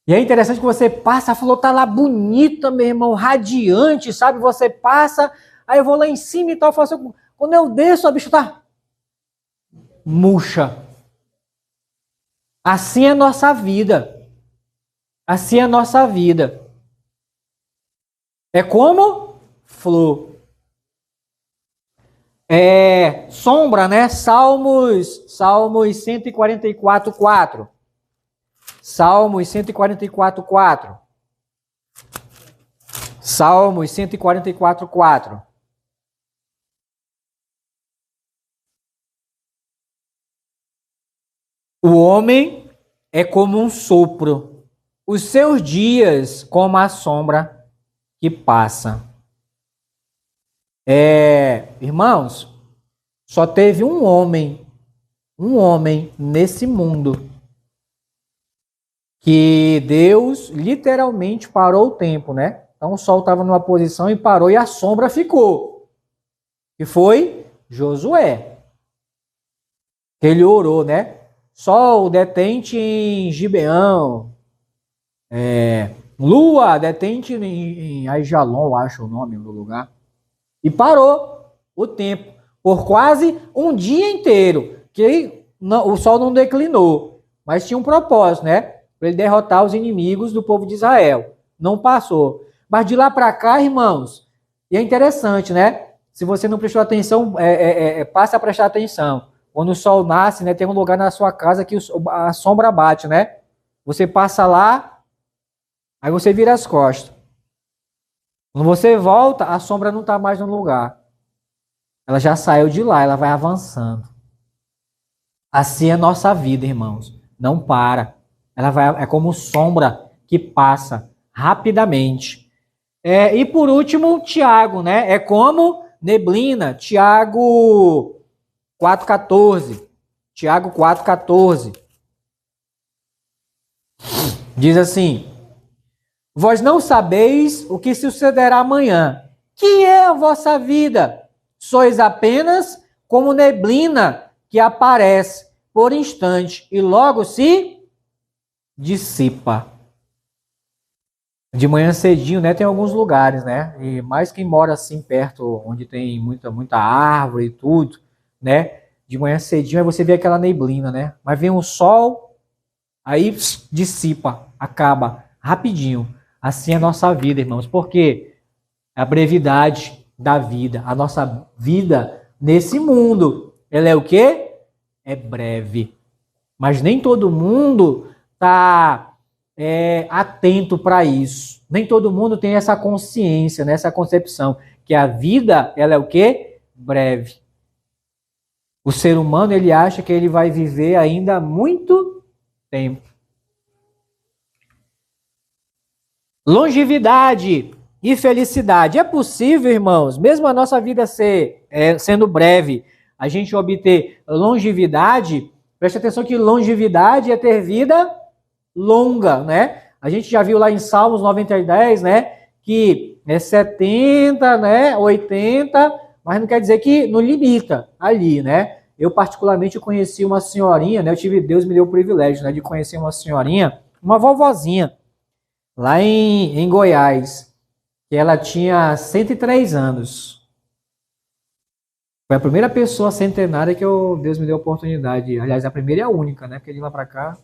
E é interessante que você passa, a flor tá lá bonita, meu irmão, radiante, sabe? Você passa, aí eu vou lá em cima e tal, faço, quando eu desço, a bicho tá murcha. Assim é a nossa vida. Assim é a nossa vida. É como flor. Sombra, né? Salmos 144, 4. Salmos 144, 4. Salmos 144, 4. O homem é como um sopro, os seus dias como a sombra que passa. Irmãos, só teve um homem nesse mundo que Deus literalmente parou o tempo, né? Então o sol estava numa posição e parou e a sombra ficou. E foi Josué. Ele orou, né? Sol, detente em Gibeão. Lua, detente em Aijalon, acho o nome do lugar. E parou o tempo por quase um dia inteiro. Que o sol não declinou, mas tinha um propósito, né? Para ele derrotar os inimigos do povo de Israel. Não passou. Mas de lá para cá, irmãos, e é interessante, né? Se você não prestou atenção, passe a prestar atenção. quando o sol nasce, né, tem um lugar na sua casa que a sombra bate, né? Você passa lá, aí você vira as costas. Quando você volta, a sombra não está mais no lugar. Ela já saiu de lá, ela vai avançando. Assim é a nossa vida, irmãos. Não para. Ela vai, é como sombra que passa rapidamente. E por último, Tiago, né? É como neblina. Tiago 4,14. Tiago 4,14. Diz assim: vós não sabeis o que sucederá amanhã. Que é a vossa vida? Sois apenas como neblina que aparece por instante e logo se dissipa. De manhã cedinho, né, tem alguns lugares, né? E mais quem mora assim perto, onde tem muita árvore e tudo, né? De manhã cedinho aí você vê aquela neblina, né? Mas vem o sol, aí dissipa, acaba rapidinho. Assim é a nossa vida, irmãos, porque a brevidade da vida, a nossa vida nesse mundo, ela é o quê? É breve. Mas nem todo mundo está atento para isso. Nem todo mundo tem essa consciência, né, essa concepção, que a vida, ela é o quê? Breve. O ser humano, ele acha que ele vai viver ainda muito tempo. Longevidade e felicidade. É possível, irmãos, mesmo a nossa vida sendo breve, a gente obter longevidade. Preste atenção que longevidade é ter vida longa, né? A gente já viu lá em Salmos 90:10, né? Que é 70, né? 80, mas não quer dizer que não limita ali, né? Eu particularmente conheci uma senhorinha, né? Deus me deu o privilégio, né, de conhecer uma senhorinha, uma vovozinha, lá em Goiás, que ela tinha 103 anos. Foi a primeira pessoa centenária que Deus me deu a oportunidade. Aliás, a primeira e a única, né? Porque de lá para cá,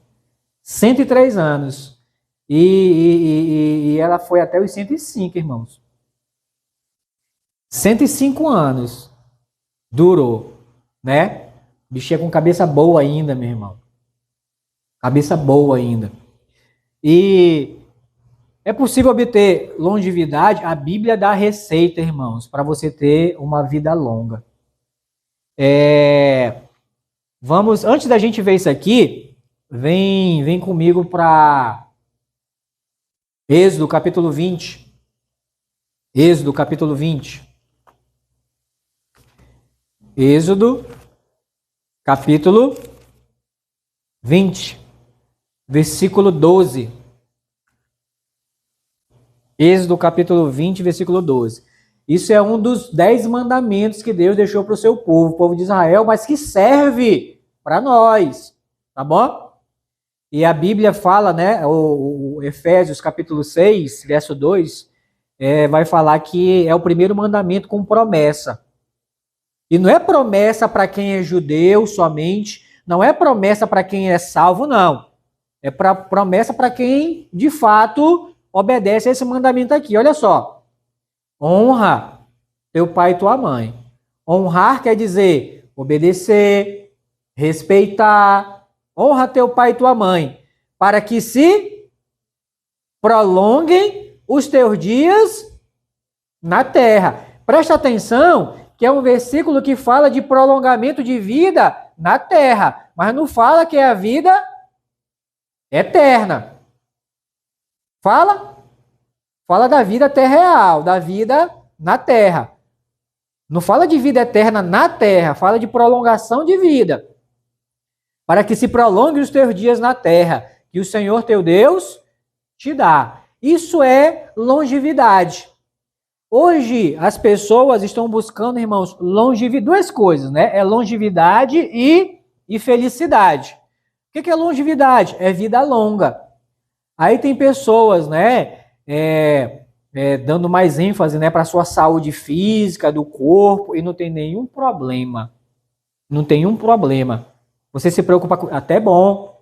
103 anos. E ela foi até os 105, irmãos. 105 anos durou, né? Bichinha com cabeça boa ainda, meu irmão. Cabeça boa ainda. E é possível obter longevidade? A Bíblia dá receita, irmãos, para você ter uma vida longa. Vamos, antes da gente ver isso aqui, vem comigo para Êxodo capítulo 20. Êxodo capítulo 20. Êxodo capítulo 20, versículo 12. Êxodo capítulo 20, versículo 12. Isso é um dos 10 mandamentos que Deus deixou para o povo de Israel, mas que serve para nós, tá bom? E a Bíblia fala, né, o Efésios capítulo 6, verso 2, vai falar que é o primeiro mandamento com promessa. E não é promessa para quem é judeu somente, não é promessa para quem é salvo, não. É promessa para quem, de fato, obedece a esse mandamento aqui. Olha só. Honra teu pai e tua mãe. Honrar quer dizer obedecer, respeitar. Honra teu pai e tua mãe, para que se prolonguem os teus dias na terra. Presta atenção que é um versículo que fala de prolongamento de vida na terra, mas não fala que é a vida eterna. Fala da vida terreal, da vida na terra. Não fala de vida eterna na terra, fala de prolongação de vida. Para que se prolongue os teus dias na terra, que o Senhor teu Deus te dá. Isso é longevidade. Hoje, as pessoas estão buscando, irmãos, duas coisas, né? É longevidade e felicidade. O que é longevidade? É vida longa. Aí tem pessoas, né, dando mais ênfase, né, para a sua saúde física, do corpo, e não tem nenhum problema. Não tem um problema. Você se preocupa com... Até bom,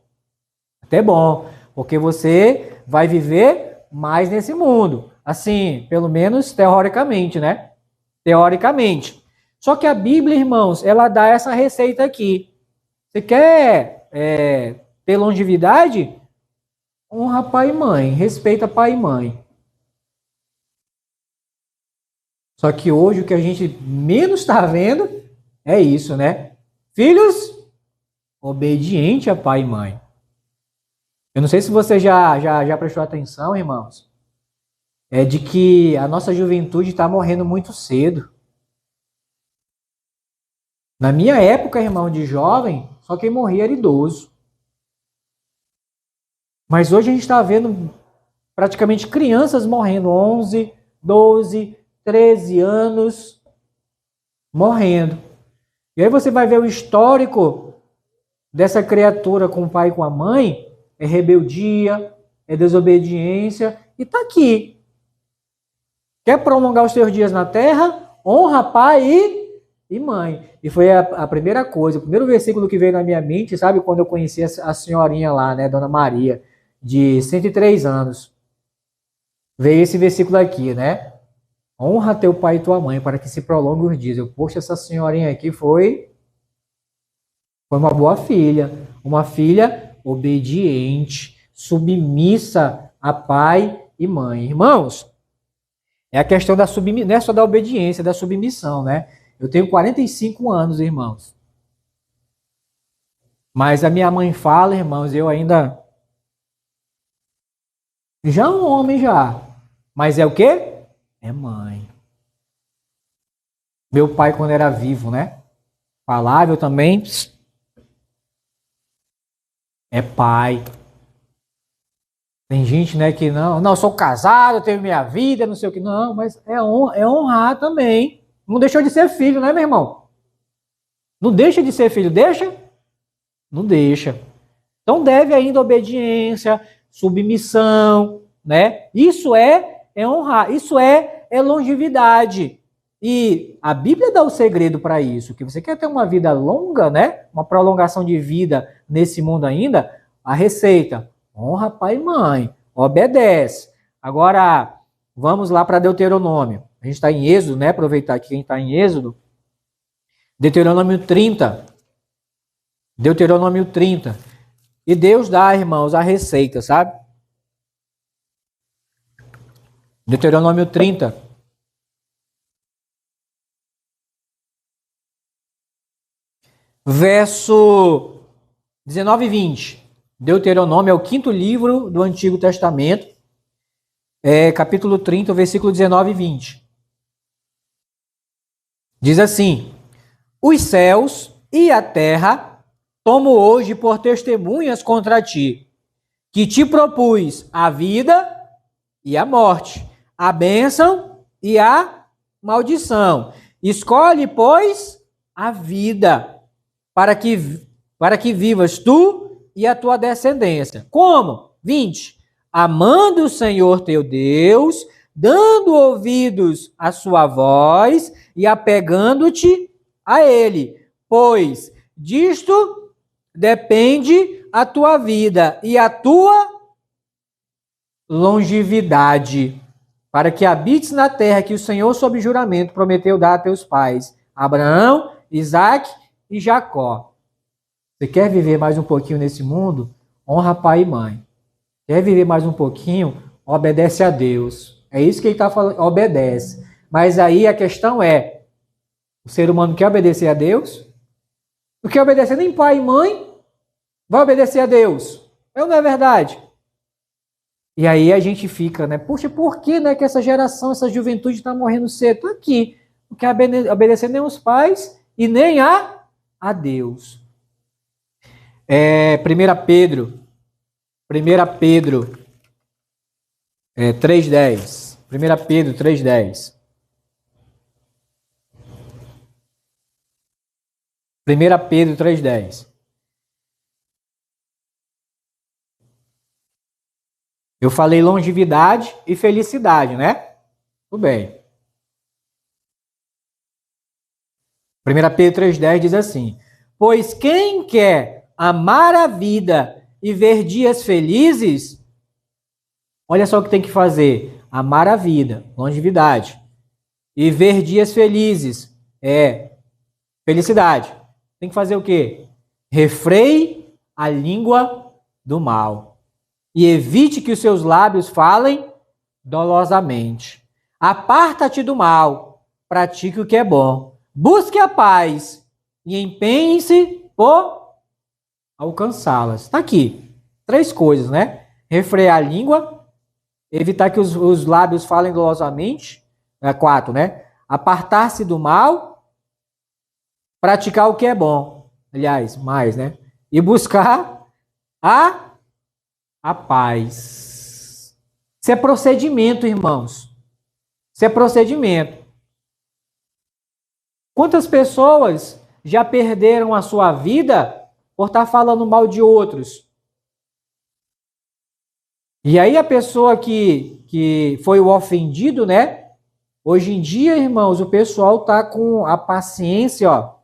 porque você vai viver mais nesse mundo. Assim, pelo menos teoricamente, né? Teoricamente. Só que a Bíblia, irmãos, ela dá essa receita aqui. Você quer ter longevidade? Honra pai e mãe, respeita pai e mãe. Só que hoje o que a gente menos está vendo é isso, né? Filhos, obediente a pai e mãe. Eu não sei se você já prestou atenção, irmãos, é de que a nossa juventude está morrendo muito cedo. Na minha época, irmão, de jovem, só quem morria era idoso. Mas hoje a gente está vendo praticamente crianças morrendo, 11, 12, 13 anos, morrendo. E aí você vai ver o histórico dessa criatura com o pai e com a mãe, é rebeldia, é desobediência, e está aqui. Quer prolongar os seus dias na terra? Honra pai e mãe. E foi a primeira coisa, o primeiro versículo que veio na minha mente, sabe, quando eu conheci a senhorinha lá, né, Dona Maria, de 103 anos. Veio esse versículo aqui, né? Honra teu pai e tua mãe para que se prolongue os dias. Poxa, essa senhorinha aqui foi uma boa filha. Uma filha obediente, submissa a pai e mãe. Irmãos, é a questão da submissão, não é só da obediência, da submissão, né? Eu tenho 45 anos, irmãos. Mas a minha mãe fala, irmãos, eu ainda... Já um homem já. Mas é o quê? É mãe. Meu pai, quando era vivo, né? Falava, eu também. É pai. Tem gente, né, que não, eu sou casado, eu tenho minha vida, não sei o que. Não, mas é honrar também. Não deixou de ser filho, né, meu irmão? Não deixa de ser filho, deixa? Não deixa. Então deve ainda obediência, submissão, né? Isso é honrar, isso é longevidade. E a Bíblia dá o segredo para isso, que você quer ter uma vida longa, né? Uma prolongação de vida nesse mundo ainda, a receita, honra pai e mãe, obedece. Agora, vamos lá para Deuteronômio. A gente está em Êxodo, né? Aproveitar que a gente está em Êxodo. Deuteronômio 30. Deuteronômio 30. E Deus dá, irmãos, a receita, sabe? Deuteronômio 30. Verso 19 e 20. Deuteronômio é o quinto livro do Antigo Testamento. Capítulo 30, versículo 19 e 20. Diz assim: os céus e a terra tomo hoje por testemunhas contra ti, que te propus a vida e a morte, a bênção e a maldição. Escolhe, pois, a vida, para que vivas tu e a tua descendência. Como? 20. Amando o Senhor teu Deus, dando ouvidos à sua voz e apegando-te a Ele, pois disto depende a tua vida e a tua longevidade, para que habites na terra que o Senhor, sob juramento, prometeu dar a teus pais, Abraão, Isaque e Jacó. Você quer viver mais um pouquinho nesse mundo? Honra pai e mãe. Quer viver mais um pouquinho? Obedece a Deus. É isso que ele está falando, obedece. Mas aí a questão é, o ser humano quer obedecer a Deus? Não quer obedecer nem pai e mãe? Vai obedecer a Deus. Não é verdade? E aí a gente fica, né? Puxa, por que, né, que essa geração, essa juventude está morrendo cedo? Tô aqui. Não quer obedecer nem os pais e nem a Deus. 1 Pedro 3:10. 1 Pedro 3:10. 1 Pedro 3:10. Eu falei longevidade e felicidade, né? Tudo bem. 1 Pedro 3:10 diz assim: pois quem quer amar a vida e ver dias felizes, olha só o que tem que fazer: amar a vida, longevidade, e ver dias felizes, felicidade. Tem que fazer o quê? refreie a língua do mal e evite que os seus lábios falem dolosamente. Aparta-te do mal, pratique o que é bom, busque a paz e empenhe-se por alcançá-las. Está aqui, 3 coisas, né? Refrear a língua, evitar que os lábios falem dolosamente. 4, né? Apartar-se do mal, praticar o que é bom. Aliás, mais, né? E buscar a paz. Isso é procedimento, irmãos. Isso é procedimento. Quantas pessoas já perderam a sua vida por estar falando mal de outros? E aí a pessoa que foi o ofendido, né? Hoje em dia, irmãos, o pessoal tá com a paciência, ó.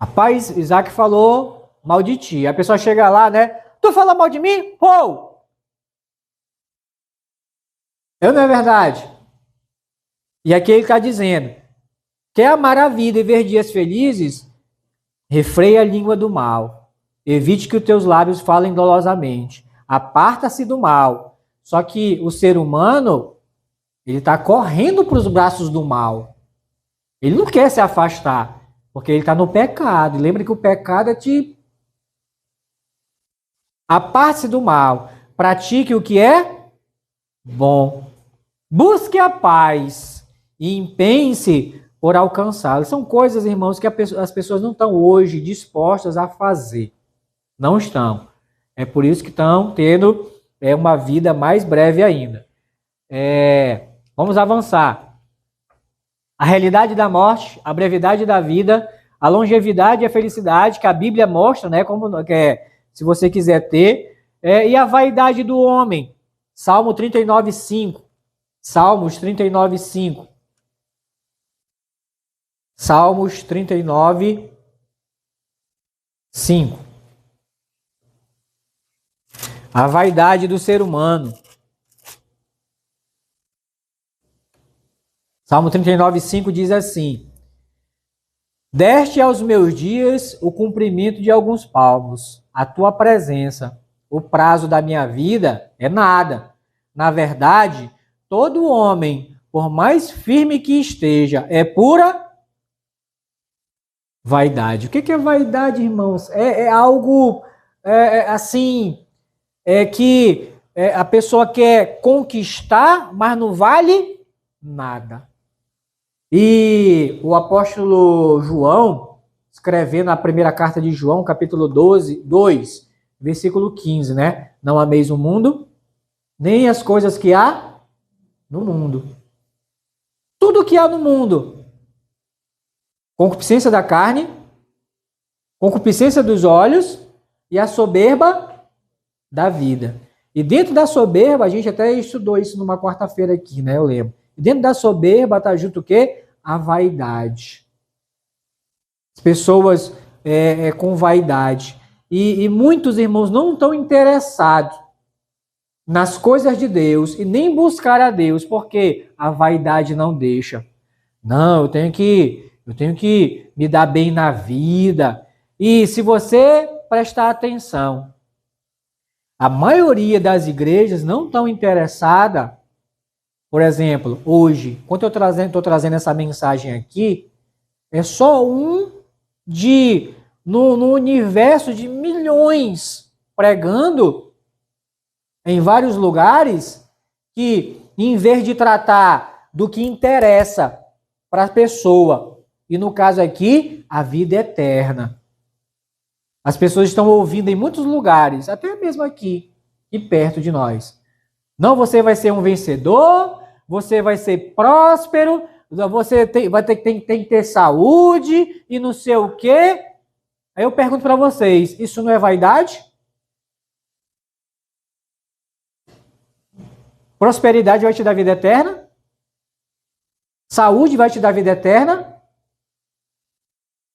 Rapaz, Isaac falou mal de ti. A pessoa chega lá, né? Tu fala mal de mim? Pô! Não é verdade? E aqui ele está dizendo: quer amar a vida e ver dias felizes? Refreia a língua do mal. Evite que os teus lábios falem dolosamente. Aparta-se do mal. Só que o ser humano, ele está correndo para os braços do mal. Ele não quer se afastar, porque ele está no pecado. E lembra que o pecado é te... Aparte-se do mal. Pratique o que é bom. Busque a paz e empenhe-se por alcançá-la. São coisas, irmãos, que as pessoas não estão hoje dispostas a fazer. Não estão. É por isso que estão tendo uma vida mais breve ainda. Vamos avançar. A realidade da morte, a brevidade da vida, a longevidade e a felicidade que a Bíblia mostra, né, como se você quiser ter, e a vaidade do homem. Salmo 39:5. Salmos 39:5. Salmos 39:5. A vaidade do ser humano. Salmo 39:5 diz assim: deste aos meus dias o cumprimento de alguns palmos, a tua presença, o prazo da minha vida é nada. Na verdade, todo homem, por mais firme que esteja, é pura vaidade. O que é vaidade, irmãos? É algo assim, que a pessoa quer conquistar, mas não vale nada. E o apóstolo João, escrevendo na primeira carta de João, capítulo 2, versículo 15, né? Não ameis o mundo, nem as coisas que há no mundo. Tudo que há no mundo. Concupiscência da carne, concupiscência dos olhos e a soberba da vida. E dentro da soberba, a gente até estudou isso numa quarta-feira aqui, né? Eu lembro. E dentro da soberba está junto o quê? A vaidade. As pessoas com vaidade. E muitos irmãos não estão interessados nas coisas de Deus e nem buscar a Deus, porque a vaidade não deixa. Não, eu tenho que me dar bem na vida. E se você prestar atenção, a maioria das igrejas não estão interessadas. Por exemplo, hoje, quando eu estou trazendo essa mensagem aqui, é só no universo de milhões pregando em vários lugares, que em vez de tratar do que interessa para a pessoa, e no caso aqui, a vida eterna. As pessoas estão ouvindo em muitos lugares, até mesmo aqui e perto de nós. Não, você vai ser um vencedor, você vai ser próspero, você tem que ter saúde e não sei o quê. Aí eu pergunto para vocês, isso não é vaidade? Prosperidade vai te dar vida eterna? Saúde vai te dar vida eterna?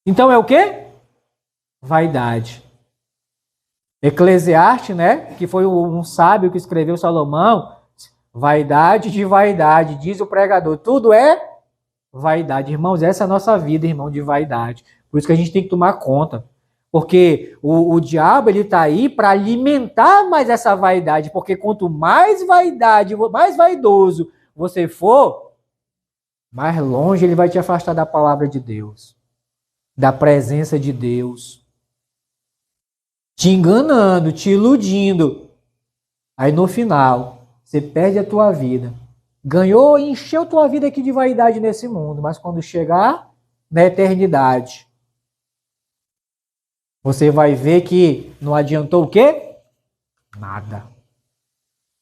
Então é o quê? Vaidade. Eclesiastes, né, que foi um sábio que escreveu Salomão, vaidade de vaidade, diz o pregador, tudo é vaidade. Irmãos, essa é a nossa vida, irmão, de vaidade. Por isso que a gente tem que tomar conta. Porque o diabo, ele está aí para alimentar mais essa vaidade. Porque quanto mais vaidade, mais vaidoso você for, mais longe ele vai te afastar da palavra de Deus, da presença de Deus, te enganando, te iludindo. Aí no final, você perde a tua vida. Ganhou e encheu tua vida aqui de vaidade nesse mundo, mas quando chegar na eternidade, você vai ver que não adiantou o quê? Nada.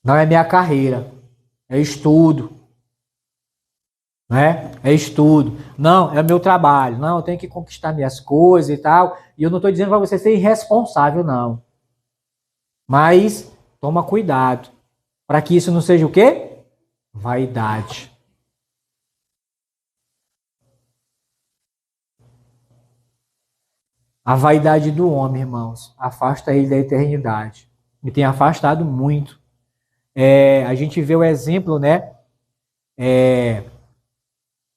Não é minha carreira, é estudo. Né? É estudo. Não, é o meu trabalho. Não, eu tenho que conquistar minhas coisas e tal. E eu não estou dizendo para você ser irresponsável, não. Mas toma cuidado para que isso não seja o quê? Vaidade. A vaidade do homem, irmãos, afasta ele da eternidade. E tem afastado muito. A gente vê o exemplo, né?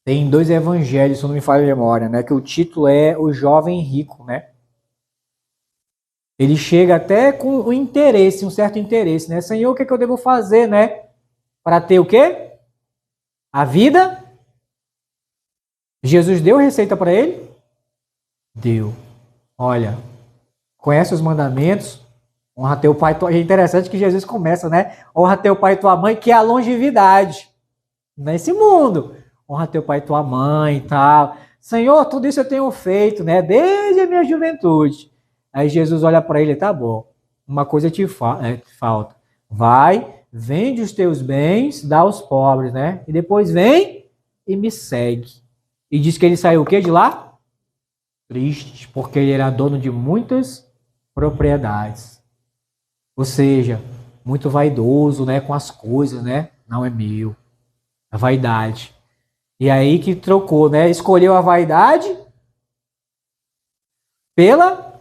Tem 2 evangelhos, se não me falha a memória, né? Que o título é O Jovem Rico, né? Ele chega até com um interesse, um certo interesse, né? Senhor, o que, é que eu devo fazer, né? Para ter o quê? A vida? Jesus deu receita para ele? Deu. Olha, conhece os mandamentos? Honra teu pai e tua mãe. É interessante que Jesus começa, né? Honra teu pai e tua mãe, que é a longevidade nesse mundo. Honra teu pai e tua mãe e tal. Senhor, tudo isso eu tenho feito, né? Desde a minha juventude. Aí Jesus olha para ele, tá bom. Uma coisa te falta. Vai, vende os teus bens, dá aos pobres, né? E depois vem e me segue. E diz que ele saiu o quê de lá? Triste, porque ele era dono de muitas propriedades. Ou seja, muito vaidoso, né? Com as coisas, né? Não é meu. A vaidade. E aí que trocou, né? Escolheu a vaidade pela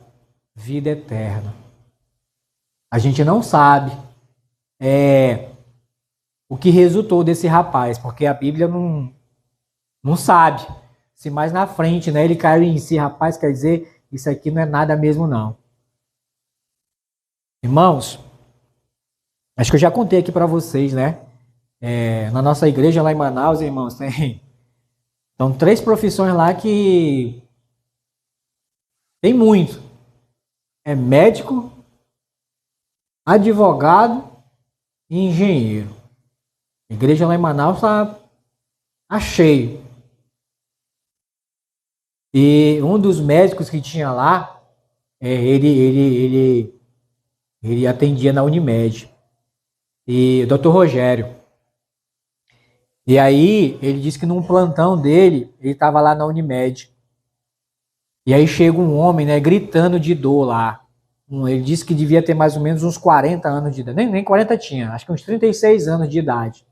vida eterna. A gente não sabe o que resultou desse rapaz, porque a Bíblia não sabe. Se mais na frente, né, ele caiu em si, rapaz, quer dizer, isso aqui não é nada mesmo, não. Irmãos, acho que eu já contei aqui para vocês, né? Na nossa igreja lá em Manaus, irmãos, são 3 profissões lá que tem muito. É médico, advogado e engenheiro. A igreja lá em Manaus tá cheio. E um dos médicos que tinha lá, ele atendia na Unimed. E o Dr. Rogério. E aí ele disse que num plantão dele, ele estava lá na Unimed. E aí chega um homem, né, gritando de dor lá. Ele disse que devia ter mais ou menos uns 40 anos de idade. Nem 40 tinha, acho que uns 36 anos de idade.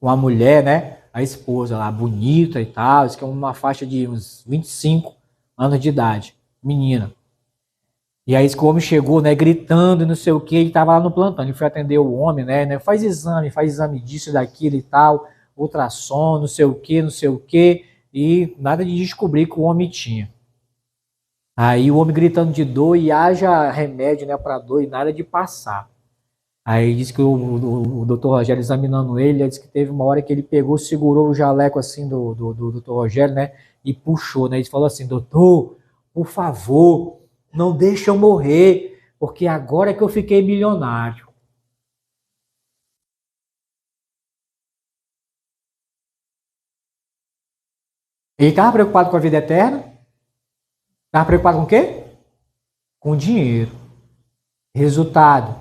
Uma mulher, né, a esposa lá, bonita e tal, diz que é uma faixa de uns 25 anos de idade, menina. E aí o homem chegou, né, gritando, não sei o que, ele tava lá no plantão, ele foi atender o homem, né, faz exame disso, daquilo e tal, ultrassom, não sei o que, e nada de descobrir que o homem tinha. Aí o homem gritando de dor e haja remédio, né, para dor e nada de passar. Aí disse que o doutor Rogério examinando ele, disse que teve uma hora que ele pegou, segurou o jaleco assim do doutor Rogério, né, e puxou, né, ele falou assim, doutor, por favor, não deixa eu morrer, porque agora é que eu fiquei milionário. Ele estava preocupado com a vida eterna? Estava preocupado com o quê? Com dinheiro. Resultado.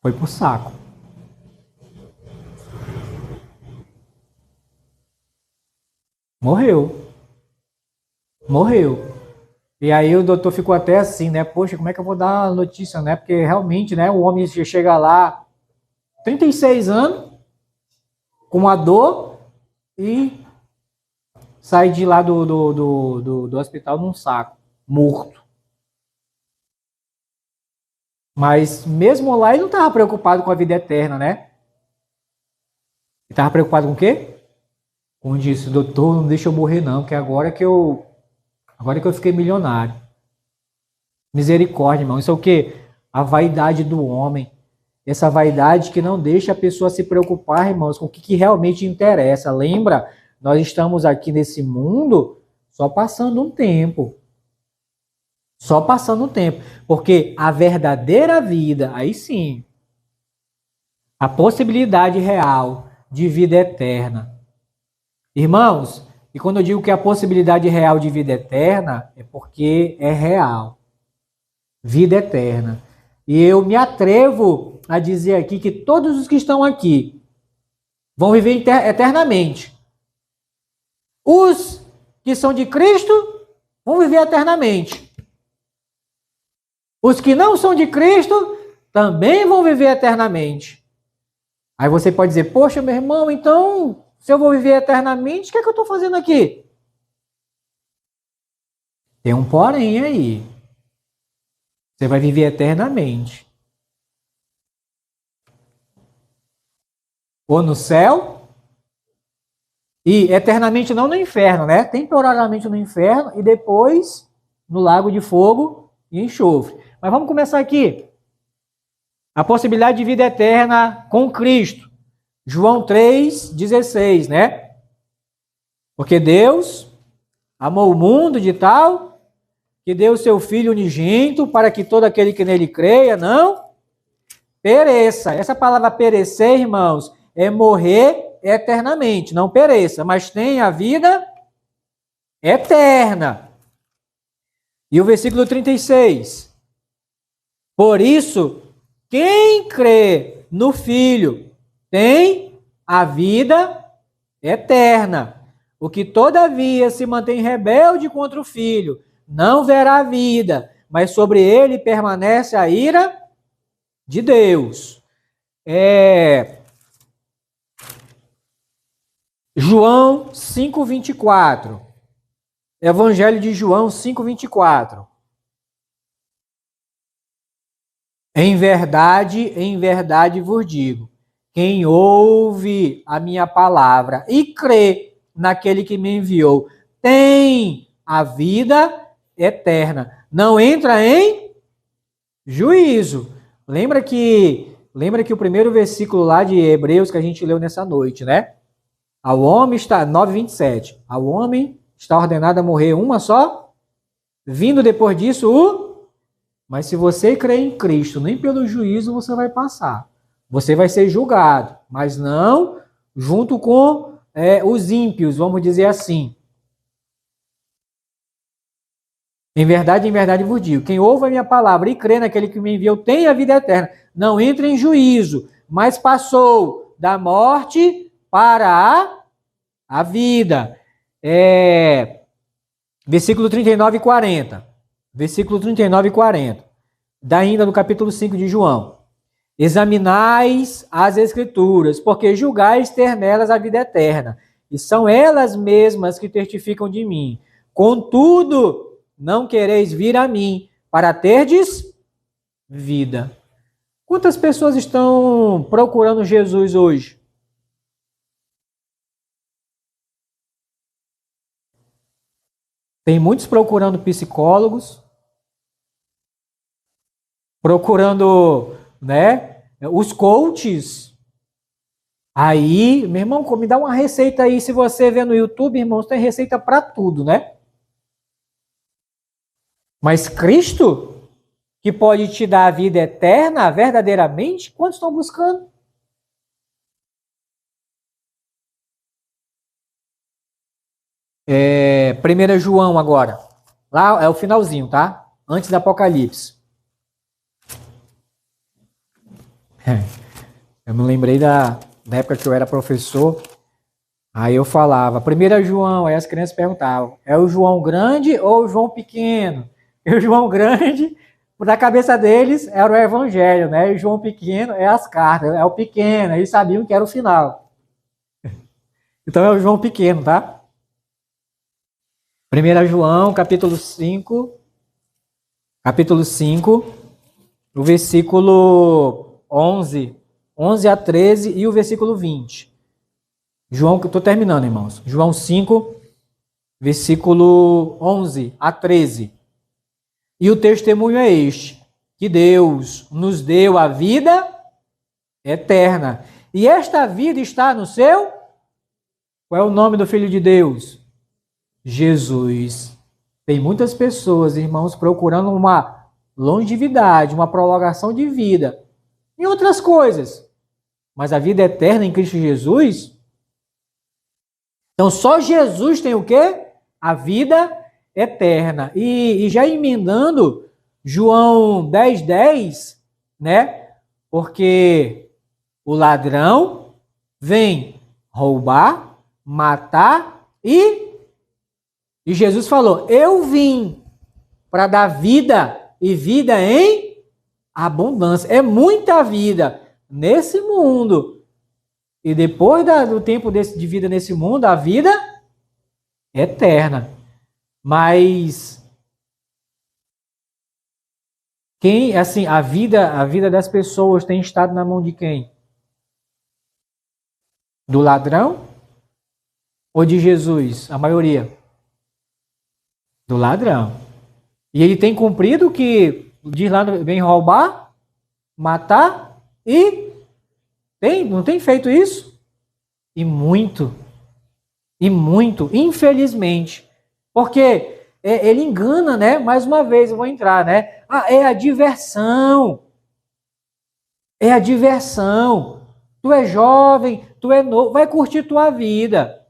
Foi pro saco. Morreu. Morreu. E aí o doutor ficou até assim, né? Poxa, como é que eu vou dar a notícia, né? Porque realmente, né? O homem chega lá, 36 anos, com uma dor e sai de lá do hospital num saco, morto. Mas mesmo lá ele não estava preocupado com a vida eterna, né? Ele estava preocupado com o quê? Como disse, doutor, não deixa eu morrer não, que agora que eu fiquei milionário. Misericórdia, irmão. Isso é o quê? A vaidade do homem. Essa vaidade que não deixa a pessoa se preocupar, irmãos, com o que realmente interessa. Lembra? Nós estamos aqui nesse mundo só passando um tempo. Só passando um tempo. Porque a verdadeira vida, aí sim, a possibilidade real de vida eterna. Irmãos, e quando eu digo que a possibilidade real de vida eterna, é porque é real. Vida eterna. E eu me atrevo a dizer aqui que todos os que estão aqui vão viver eternamente. Os que são de Cristo vão viver eternamente. Os que não são de Cristo também vão viver eternamente. Aí você pode dizer, poxa, meu irmão, então, se eu vou viver eternamente, o que é que eu estou fazendo aqui? Tem um porém aí. Você vai viver eternamente. Ou no céu, e eternamente não no inferno, né? Temporariamente no inferno e depois no lago de fogo e enxofre. Mas vamos começar aqui. A possibilidade de vida eterna com Cristo. João 3,16, né? Porque Deus amou o mundo de tal que deu o seu Filho unigênito para que todo aquele que nele creia não pereça. Essa palavra perecer, irmãos, é morrer eternamente, não pereça, mas tenha a vida eterna. E o versículo 36. Por isso, quem crê no Filho tem a vida eterna. O que todavia se mantém rebelde contra o Filho não verá a vida, mas sobre ele permanece a ira de Deus. João 5,24. Evangelho de João 5,24. Em verdade vos digo, quem ouve a minha palavra e crê naquele que me enviou, tem a vida eterna. Não entra em juízo. Lembra que o primeiro versículo lá de Hebreus que a gente leu nessa noite, né? Ao homem está, 9,27. Ao homem está ordenado a morrer uma só, vindo depois disso Mas se você crê em Cristo, nem pelo juízo você vai passar. Você vai ser julgado, mas não junto com os ímpios, vamos dizer assim. Em verdade vos digo, quem ouve a minha palavra e crê naquele que me enviou tem a vida eterna. Não entra em juízo, mas passou da morte para a vida. Versículo 39 e 40. Versículo 39 e 40. Ainda no capítulo 5 de João. Examinais as Escrituras, porque julgais ter nelas a vida eterna, e são elas mesmas que testificam de mim. Contudo, não quereis vir a mim, para terdes vida. Quantas pessoas estão procurando Jesus hoje? Tem muitos procurando psicólogos, procurando, os coaches. Aí, meu irmão, me dá uma receita aí. Se você vê no YouTube, irmãos, tem receita para tudo, né? Mas Cristo, que pode te dar a vida eterna, verdadeiramente, quantos estão buscando? É, 1 João agora. Lá é o finalzinho, tá? Antes do Apocalipse. Eu me lembrei da época que eu era professor. Aí eu falava, 1 João, aí as crianças perguntavam, é o João grande ou o João pequeno? E o João grande, na cabeça deles, era o evangelho, né? E o João pequeno é as cartas, é o pequeno, eles sabiam que era o final. Então é o João pequeno, tá? 1 João, capítulo 5, o versículo 11 a 13 e o versículo 20. João, que eu estou terminando, irmãos. João 5, versículo 11 a 13. E o testemunho é este, que Deus nos deu a vida eterna. E esta vida está no seu... Qual é o nome do Filho de Deus? Jesus. Tem muitas pessoas, irmãos, procurando uma longevidade, uma prolongação de vida. E outras coisas. Mas a vida eterna em Cristo Jesus... Então, só Jesus tem o quê? A vida eterna. E já emendando João 10:10, né? Porque o ladrão vem roubar, matar e Jesus falou, eu vim para dar vida e vida em abundância. É muita vida nesse mundo. E depois do tempo de vida nesse mundo, a vida eterna. Mas quem, assim, a vida das pessoas tem estado na mão de quem? Do ladrão ou de Jesus? A maioria do ladrão. E ele tem cumprido o que diz lá, vem roubar, matar e não tem feito isso? E muito, infelizmente. Porque ele engana, né? Mais uma vez, eu vou entrar, né? É a diversão. É a diversão. Tu é jovem, tu é novo, vai curtir tua vida.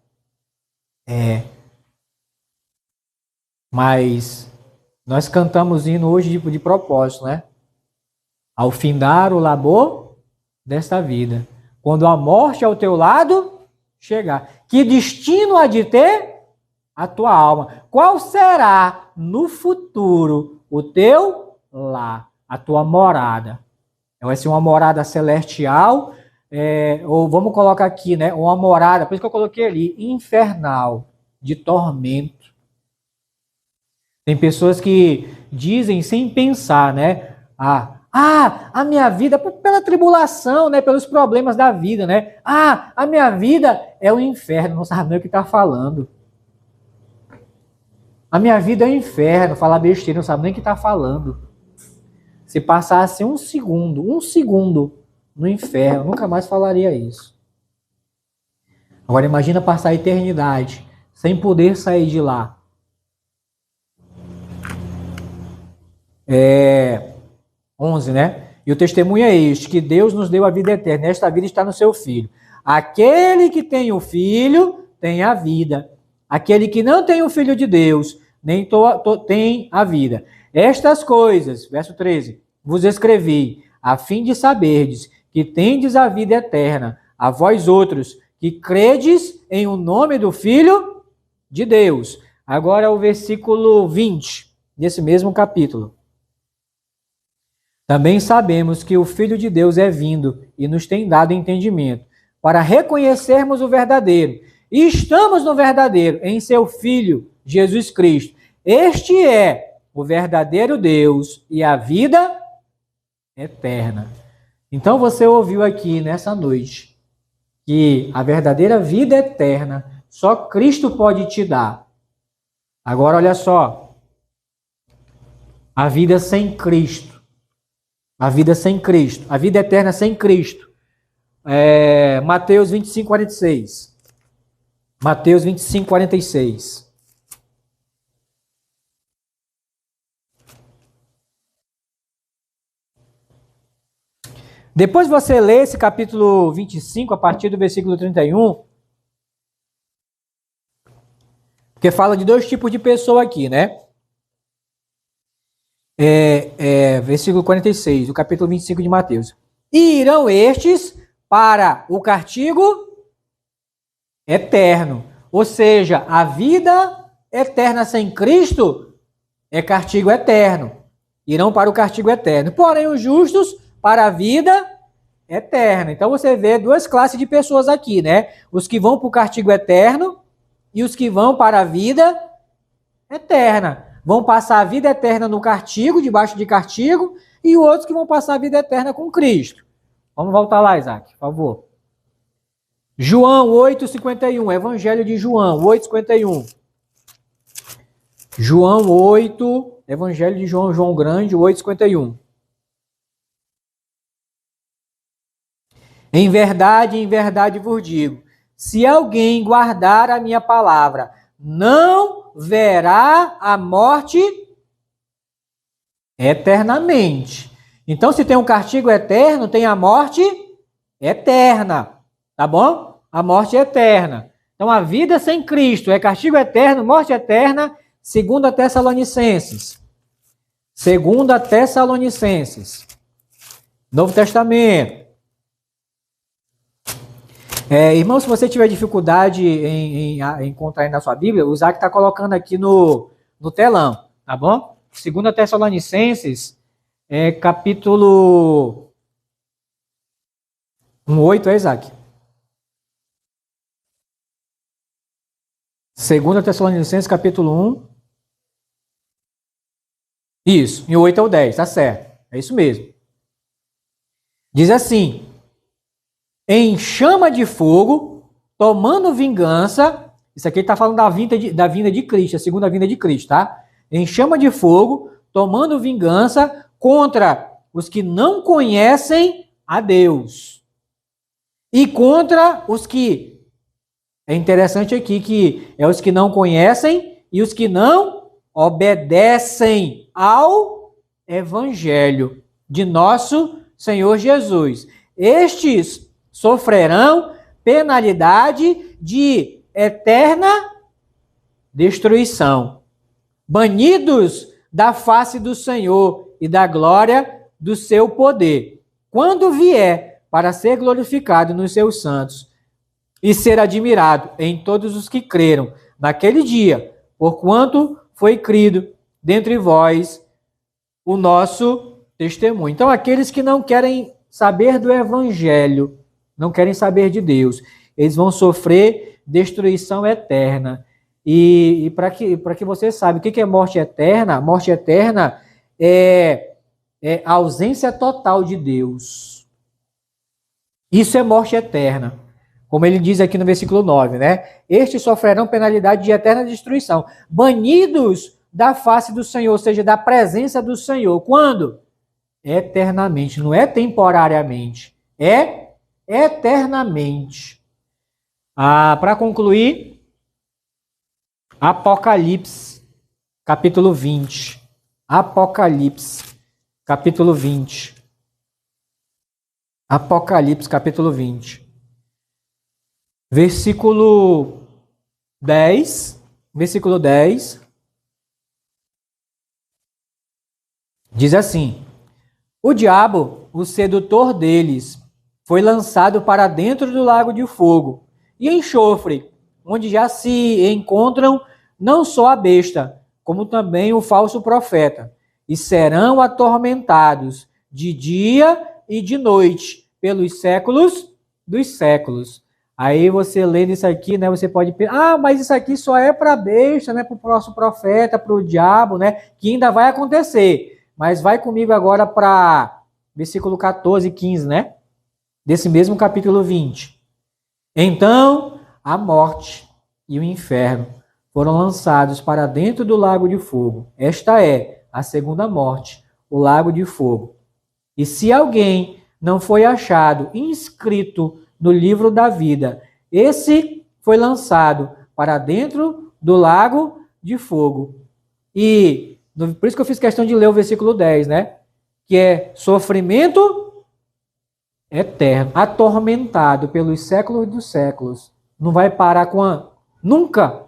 Mas nós cantamos hino hoje de propósito, né? Ao findar o labor desta vida, quando a morte ao teu lado chegar, que destino há de ter a tua alma? Qual será no futuro o teu lar, a tua morada? Vai ser uma morada celestial, ou vamos colocar aqui, né, uma morada, por isso que eu coloquei ali, infernal, de tormento. Tem pessoas que dizem sem pensar, né, a minha vida, pela tribulação, né, pelos problemas da vida, né, a minha vida é o inferno, não sabe nem o que está falando. A minha vida é o inferno, fala besteira, não sabe nem o que está falando. Se passasse um segundo no inferno, nunca mais falaria isso. Agora imagina passar a eternidade sem poder sair de lá. 11, né? E o testemunho é este, que Deus nos deu a vida eterna. Esta vida está no seu Filho. Aquele que tem o Filho tem a vida. Aquele que não tem o Filho de Deus nem tem a vida. Estas coisas, verso 13, vos escrevi, a fim de saberdes que tendes a vida eterna, a vós outros, que credes em o nome do Filho de Deus. Agora o versículo 20, desse mesmo capítulo. Também sabemos que o Filho de Deus é vindo e nos tem dado entendimento, para reconhecermos o verdadeiro. E estamos no verdadeiro, em seu Filho, Jesus Cristo. Este é o verdadeiro Deus e a vida eterna. Então você ouviu aqui nessa noite que a verdadeira vida eterna só Cristo pode te dar. Agora olha só, a vida sem Cristo. A vida sem Cristo. A vida eterna sem Cristo. Mateus 25, 46. Mateus 25, 46. Depois você lê esse capítulo 25, a partir do versículo 31. Porque fala de dois tipos de pessoa aqui, né? Versículo 46, do capítulo 25 de Mateus. E irão estes para o castigo eterno. Ou seja, a vida eterna sem Cristo é castigo eterno. Irão para o castigo eterno. Porém, os justos para a vida eterna. Então você vê duas classes de pessoas aqui, né? Os que vão para o castigo eterno e os que vão para a vida eterna. Vão passar a vida eterna no castigo, debaixo de castigo, e outros que vão passar a vida eterna com Cristo. Vamos voltar lá, Isaac, por favor. João 8,51, Evangelho de João 8,51. João 8, Evangelho de João, João Grande 8,51. Em verdade vos digo, se alguém guardar a minha palavra, não verá a morte eternamente. Então, se tem um castigo eterno, tem a morte eterna, tá bom? A morte eterna. Então, a vida sem Cristo é castigo eterno, morte eterna, 2 Tessalonicenses. 2 Tessalonicenses. Novo Testamento. Irmão, se você tiver dificuldade em encontrar aí na sua Bíblia, o Isaac está colocando aqui no telão, tá bom? 2 Tessalonicenses, capítulo 1:8, Isaac? 2 Tessalonicenses, capítulo 1. Isso, em 8 ao 10, tá certo. É isso mesmo. Diz assim: em chama de fogo, tomando vingança. Isso aqui está falando da vinda de Cristo, a segunda vinda de Cristo, tá? Em chama de fogo, tomando vingança contra os que não conhecem a Deus. E contra os que... É interessante aqui que é os que não conhecem e os que não obedecem ao Evangelho de nosso Senhor Jesus. Estes sofrerão penalidade de eterna destruição, banidos da face do Senhor e da glória do seu poder, quando vier para ser glorificado nos seus santos e ser admirado em todos os que creram naquele dia, porquanto foi crido dentre vós o nosso testemunho. Então, aqueles que não querem saber do Evangelho, não querem saber de Deus, eles vão sofrer destruição eterna. E para que você saiba o que é morte eterna, morte eterna é a ausência total de Deus. Isso é morte eterna. Como ele diz aqui no versículo 9, né? Estes sofrerão penalidade de eterna destruição, banidos da face do Senhor, ou seja, da presença do Senhor. Quando? Eternamente, não é temporariamente, é eternamente. Para concluir, Apocalipse, capítulo 20. Apocalipse, capítulo 20. Apocalipse, capítulo 20. Versículo 10. Versículo 10. Diz assim: o diabo, o sedutor deles, foi lançado para dentro do lago de fogo e enxofre, onde já se encontram não só a besta, como também o falso profeta, e serão atormentados de dia e de noite, pelos séculos dos séculos. Aí você lendo isso aqui, né, você pode pensar, mas isso aqui só é para a besta, né, para o próximo profeta, para o diabo, né, que ainda vai acontecer. Mas vai comigo agora para versículo 14 e 15, né, desse mesmo capítulo 20. Então, a morte e o inferno foram lançados para dentro do lago de fogo. Esta é a segunda morte, o lago de fogo. E se alguém não foi achado inscrito no livro da vida, esse foi lançado para dentro do lago de fogo. E por isso que eu fiz questão de ler o versículo 10, né? Que é sofrimento eterno, atormentado pelos séculos dos séculos. Não vai parar nunca.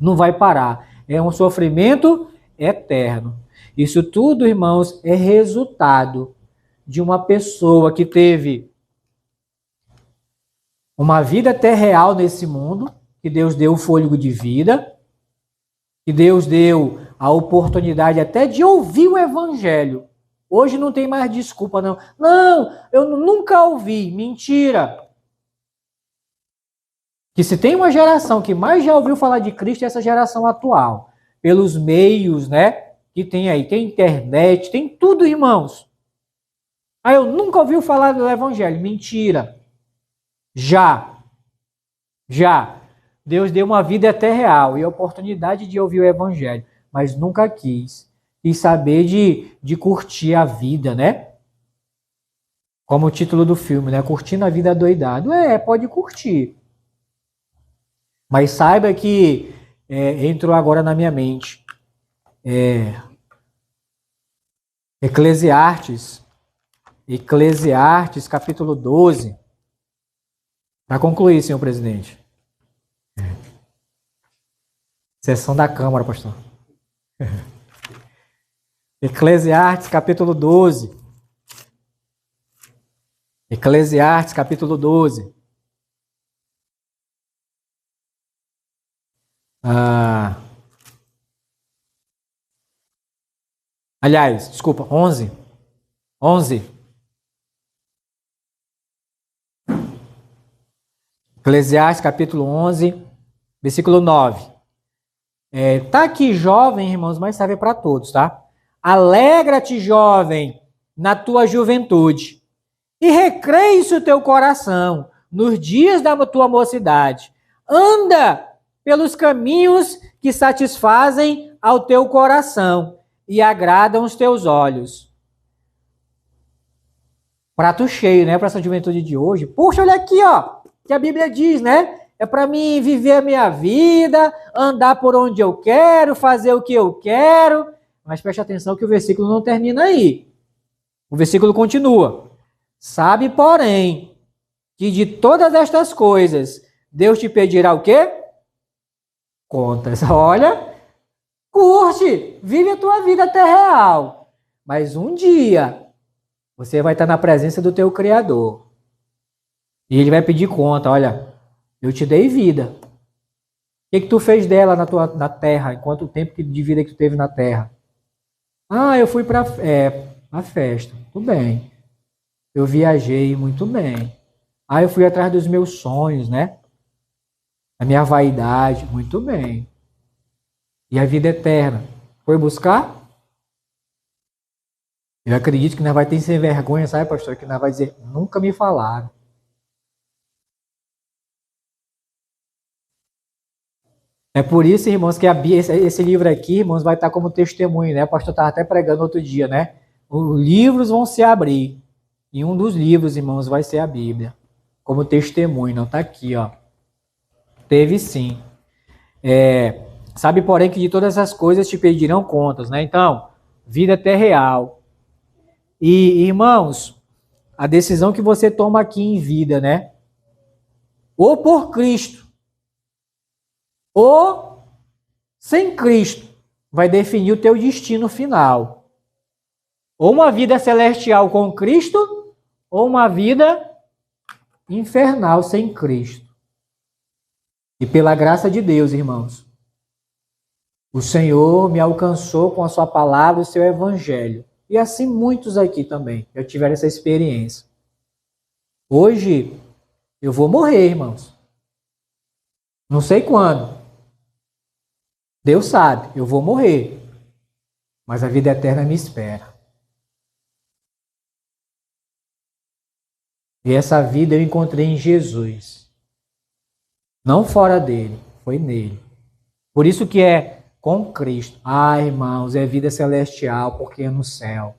Não vai parar. É um sofrimento eterno. Isso tudo, irmãos, é resultado de uma pessoa que teve uma vida até real nesse mundo, que Deus deu o fôlego de vida, que Deus deu a oportunidade até de ouvir o Evangelho. Hoje não tem mais desculpa, não. Não, eu nunca ouvi. Mentira. Que se tem uma geração que mais já ouviu falar de Cristo, é essa geração atual. Pelos meios, né? Que tem aí. Tem internet, tem tudo, irmãos. Eu nunca ouvi falar do Evangelho. Mentira. Já. Deus deu uma vida até real e a oportunidade de ouvir o evangelho, mas nunca quis. E saber de curtir a vida, né? Como o título do filme, né? Curtindo a vida doidado. Pode curtir. Mas saiba que entrou agora na minha mente. Eclesiastes, capítulo 12. Para concluir, senhor presidente. Sessão da Câmara, pastor. Eclesiastes, capítulo 12. Eclesiastes, capítulo 12. Aliás, desculpa, 11. 11. Eclesiastes, capítulo 11, versículo 9. Tá aqui jovem, irmãos, mas serve para todos, tá? Alegra-te, jovem, na tua juventude, e recreie-se o teu coração nos dias da tua mocidade. Anda pelos caminhos que satisfazem ao teu coração e agradam os teus olhos. Prato cheio, né, para essa juventude de hoje. Puxa, olha aqui, ó, que a Bíblia diz, né? É para mim viver a minha vida, andar por onde eu quero, fazer o que eu quero. Mas preste atenção que o versículo não termina aí. O versículo continua. Sabe, porém, que de todas estas coisas, Deus te pedirá o quê? Contas. Olha, curte, vive a tua vida até real. Mas um dia você vai estar na presença do teu Criador. E ele vai pedir conta. Olha, eu te dei vida. O que tu fez dela na terra? Enquanto o tempo de vida que tu teve na terra? Eu fui para a festa. Tudo bem. Eu viajei muito bem. Eu fui atrás dos meus sonhos, né? A minha vaidade. Muito bem. E a vida eterna? Foi buscar? Eu acredito que nós vai ter sem vergonha, sabe, pastor? Que nós vai dizer, nunca me falaram. É por isso, irmãos, que esse livro aqui, irmãos, vai estar como testemunho, né? O pastor estava até pregando outro dia, né? Os livros vão se abrir. E um dos livros, irmãos, vai ser a Bíblia. Como testemunho, não está aqui, ó. Teve sim. Sabe, porém, que de todas essas coisas te pedirão contas, né? Então, vida até real. E, irmãos, a decisão que você toma aqui em vida, né? Ou por Cristo, ou sem Cristo, vai definir o teu destino final. Ou uma vida celestial com Cristo, ou uma vida infernal sem Cristo. E pela graça de Deus, irmãos, o Senhor me alcançou com a sua palavra e o seu evangelho. E assim muitos aqui também já tiveram essa experiência. Hoje eu vou morrer, irmãos. Não sei quando. Deus sabe, eu vou morrer. Mas a vida eterna me espera. E essa vida eu encontrei em Jesus. Não fora dele, foi nele. Por isso que é com Cristo. Irmãos, é vida celestial, porque é no céu.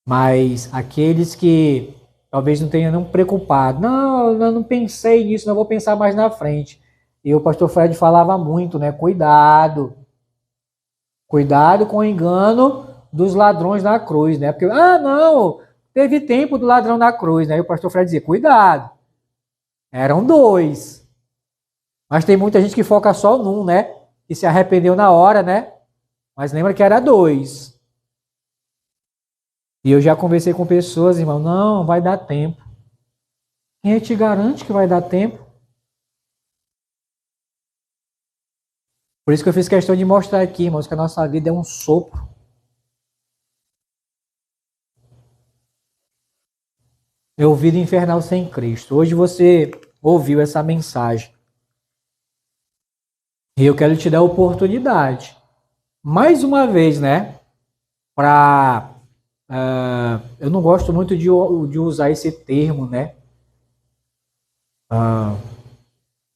Mas aqueles que talvez não tenham nem preocupado. Não, eu não pensei nisso, não vou pensar mais na frente. E o pastor Fred falava muito, né? Cuidado. Cuidado com o engano dos ladrões na cruz, né? Porque, não, teve tempo do ladrão na cruz, né? E o pastor Fred dizia, cuidado. Eram 2. Mas tem muita gente que foca só num, né? Que se arrependeu na hora, né? Mas lembra que era 2. E eu já conversei com pessoas, irmão, não, vai dar tempo. Quem te garante que vai dar tempo? Por isso que eu fiz questão de mostrar aqui, irmãos, que a nossa vida é um sopro. É o vida infernal sem Cristo. Hoje você ouviu essa mensagem. E eu quero te dar a oportunidade, mais uma vez, né? Eu não gosto muito de usar esse termo, né?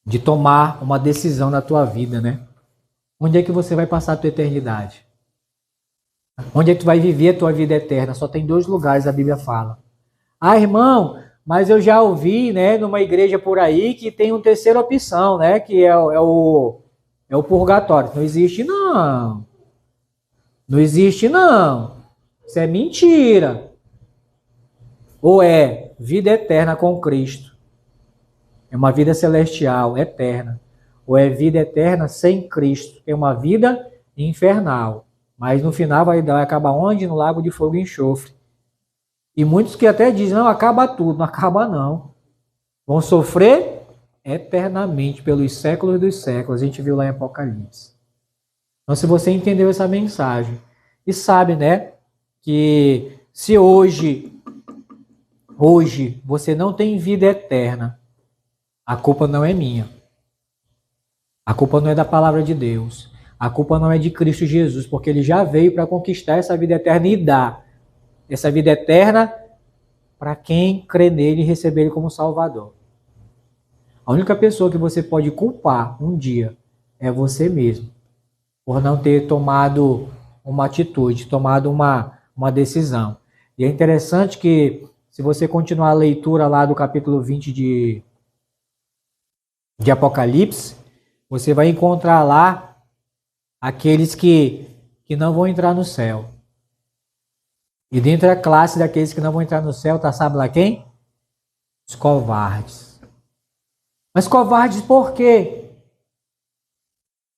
de tomar uma decisão na tua vida, né? Onde é que você vai passar a tua eternidade? Onde é que tu vai viver a tua vida eterna? Só tem 2 lugares, a Bíblia fala. Ah, irmão, mas eu já ouvi, né, numa igreja por aí que tem uma terceira opção, né, que é o purgatório. Não existe, não. Não existe, não. Isso é mentira. Ou é vida eterna com Cristo. É uma vida celestial, eterna. Ou é vida eterna sem Cristo. É uma vida infernal. Mas no final vai acabar onde? No lago de fogo e enxofre. E muitos que até dizem, não, acaba tudo. Não acaba, não. Vão sofrer eternamente pelos séculos dos séculos. A gente viu lá em Apocalipse. Então, se você entendeu essa mensagem e sabe, né, que se hoje você não tem vida eterna, a culpa não é minha. A culpa não é da palavra de Deus. A culpa não é de Cristo Jesus, porque ele já veio para conquistar essa vida eterna e dar essa vida eterna para quem crê nele e receber ele como Salvador. A única pessoa que você pode culpar um dia é você mesmo, por não ter tomado uma atitude, tomado uma decisão. E é interessante que, se você continuar a leitura lá do capítulo 20 de Apocalipse, você vai encontrar lá aqueles que não vão entrar no céu. E dentro da classe daqueles que não vão entrar no céu, tá, sabe lá quem? Os covardes. Mas covardes por quê?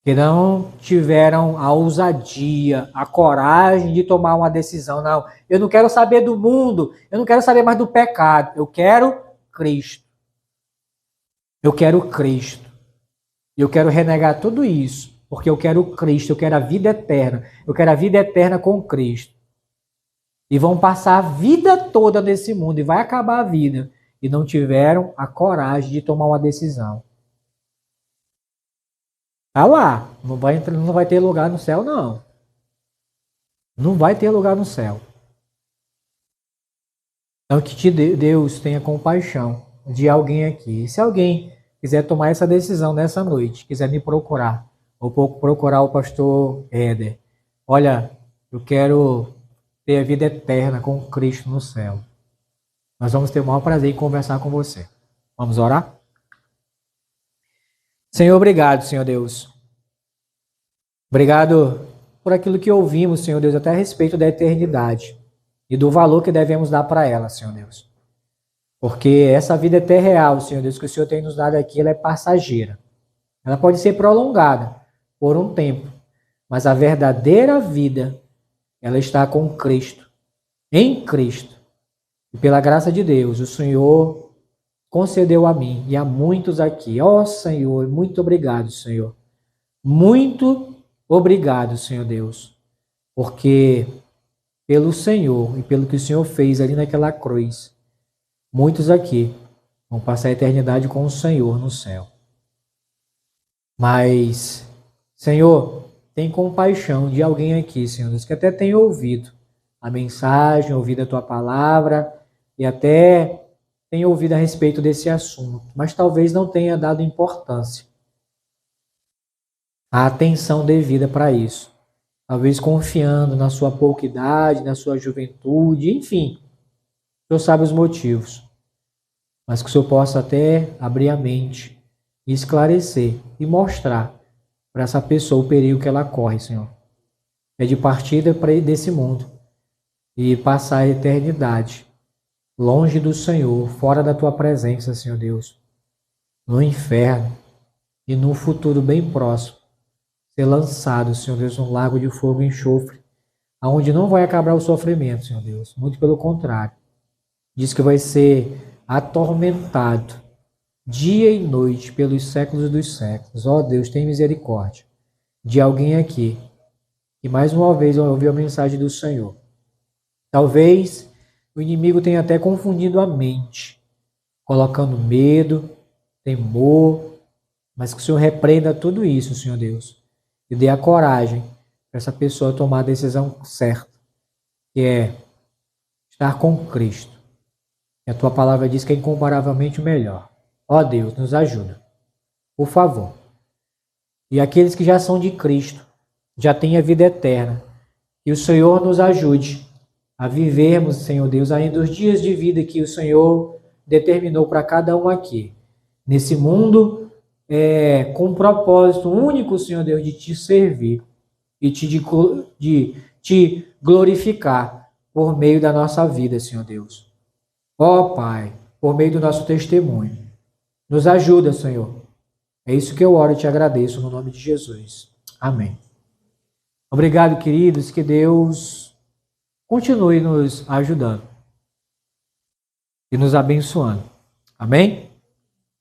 Que não tiveram a ousadia, a coragem de tomar uma decisão. Não, eu não quero saber do mundo, eu não quero saber mais do pecado, eu quero Cristo. Eu quero Cristo. Eu quero renegar tudo isso, porque eu quero Cristo, eu quero a vida eterna. Eu quero a vida eterna com Cristo. E vão passar a vida toda nesse mundo, e vai acabar a vida, e não tiveram a coragem de tomar uma decisão. Tá lá, não vai ter lugar no céu, não. Não vai ter lugar no céu. Então que Deus tenha compaixão de alguém aqui. E se alguém quiser tomar essa decisão nessa noite, quiser me procurar, ou procurar o pastor Éder, olha, eu quero ter a vida eterna com Cristo no céu. Nós vamos ter o maior prazer em conversar com você. Vamos orar? Senhor, obrigado, Senhor Deus. Obrigado por aquilo que ouvimos, Senhor Deus, até a respeito da eternidade e do valor que devemos dar para ela, Senhor Deus. Porque essa vida até real, Senhor Deus, que o Senhor tem nos dado aqui, ela é passageira. Ela pode ser prolongada por um tempo, mas a verdadeira vida, ela está com Cristo, em Cristo. E pela graça de Deus, o Senhor concedeu a mim e a muitos aqui. Ó Senhor, muito obrigado, Senhor. Muito obrigado, Senhor Deus, porque pelo Senhor e pelo que o Senhor fez ali naquela cruz, muitos aqui vão passar a eternidade com o Senhor no céu. Mas, Senhor, tem compaixão de alguém aqui, Senhor Deus, que até tem ouvido a mensagem, ouvido a Tua palavra e até tem ouvido a respeito desse assunto, mas talvez não tenha dado importância, a atenção devida para isso. Talvez confiando na sua pouca idade, na sua juventude, enfim. O Senhor sabe os motivos. Mas que o Senhor possa até abrir a mente, esclarecer e mostrar para essa pessoa o perigo que ela corre, Senhor. É de partida desse mundo e passar a eternidade longe do Senhor, fora da Tua presença, Senhor Deus, no inferno e num futuro bem próximo, ser lançado, Senhor Deus, num lago de fogo e enxofre, aonde não vai acabar o sofrimento, Senhor Deus, muito pelo contrário. Diz que vai ser atormentado dia e noite pelos séculos dos séculos. Ó Deus, tem misericórdia de alguém aqui que mais uma vez ouviu a mensagem do Senhor. Talvez o inimigo tenha até confundido a mente, colocando medo, temor, mas que o Senhor repreenda tudo isso, Senhor Deus, e dê a coragem para essa pessoa tomar a decisão certa, que é estar com Cristo. E a Tua palavra diz que é incomparavelmente o melhor. Ó Deus, nos ajuda, por favor. E aqueles que já são de Cristo, já têm a vida eterna, que o Senhor nos ajude a vivermos, Senhor Deus, ainda os dias de vida que o Senhor determinou para cada um aqui. Nesse mundo, com um propósito único, Senhor Deus, de te servir e de te glorificar por meio da nossa vida, Senhor Deus. Ó Pai, por meio do nosso testemunho. Nos ajuda, Senhor. É isso que eu oro e te agradeço no nome de Jesus. Amém. Obrigado, queridos, que Deus continue nos ajudando e nos abençoando. Amém?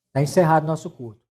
Está encerrado nosso culto.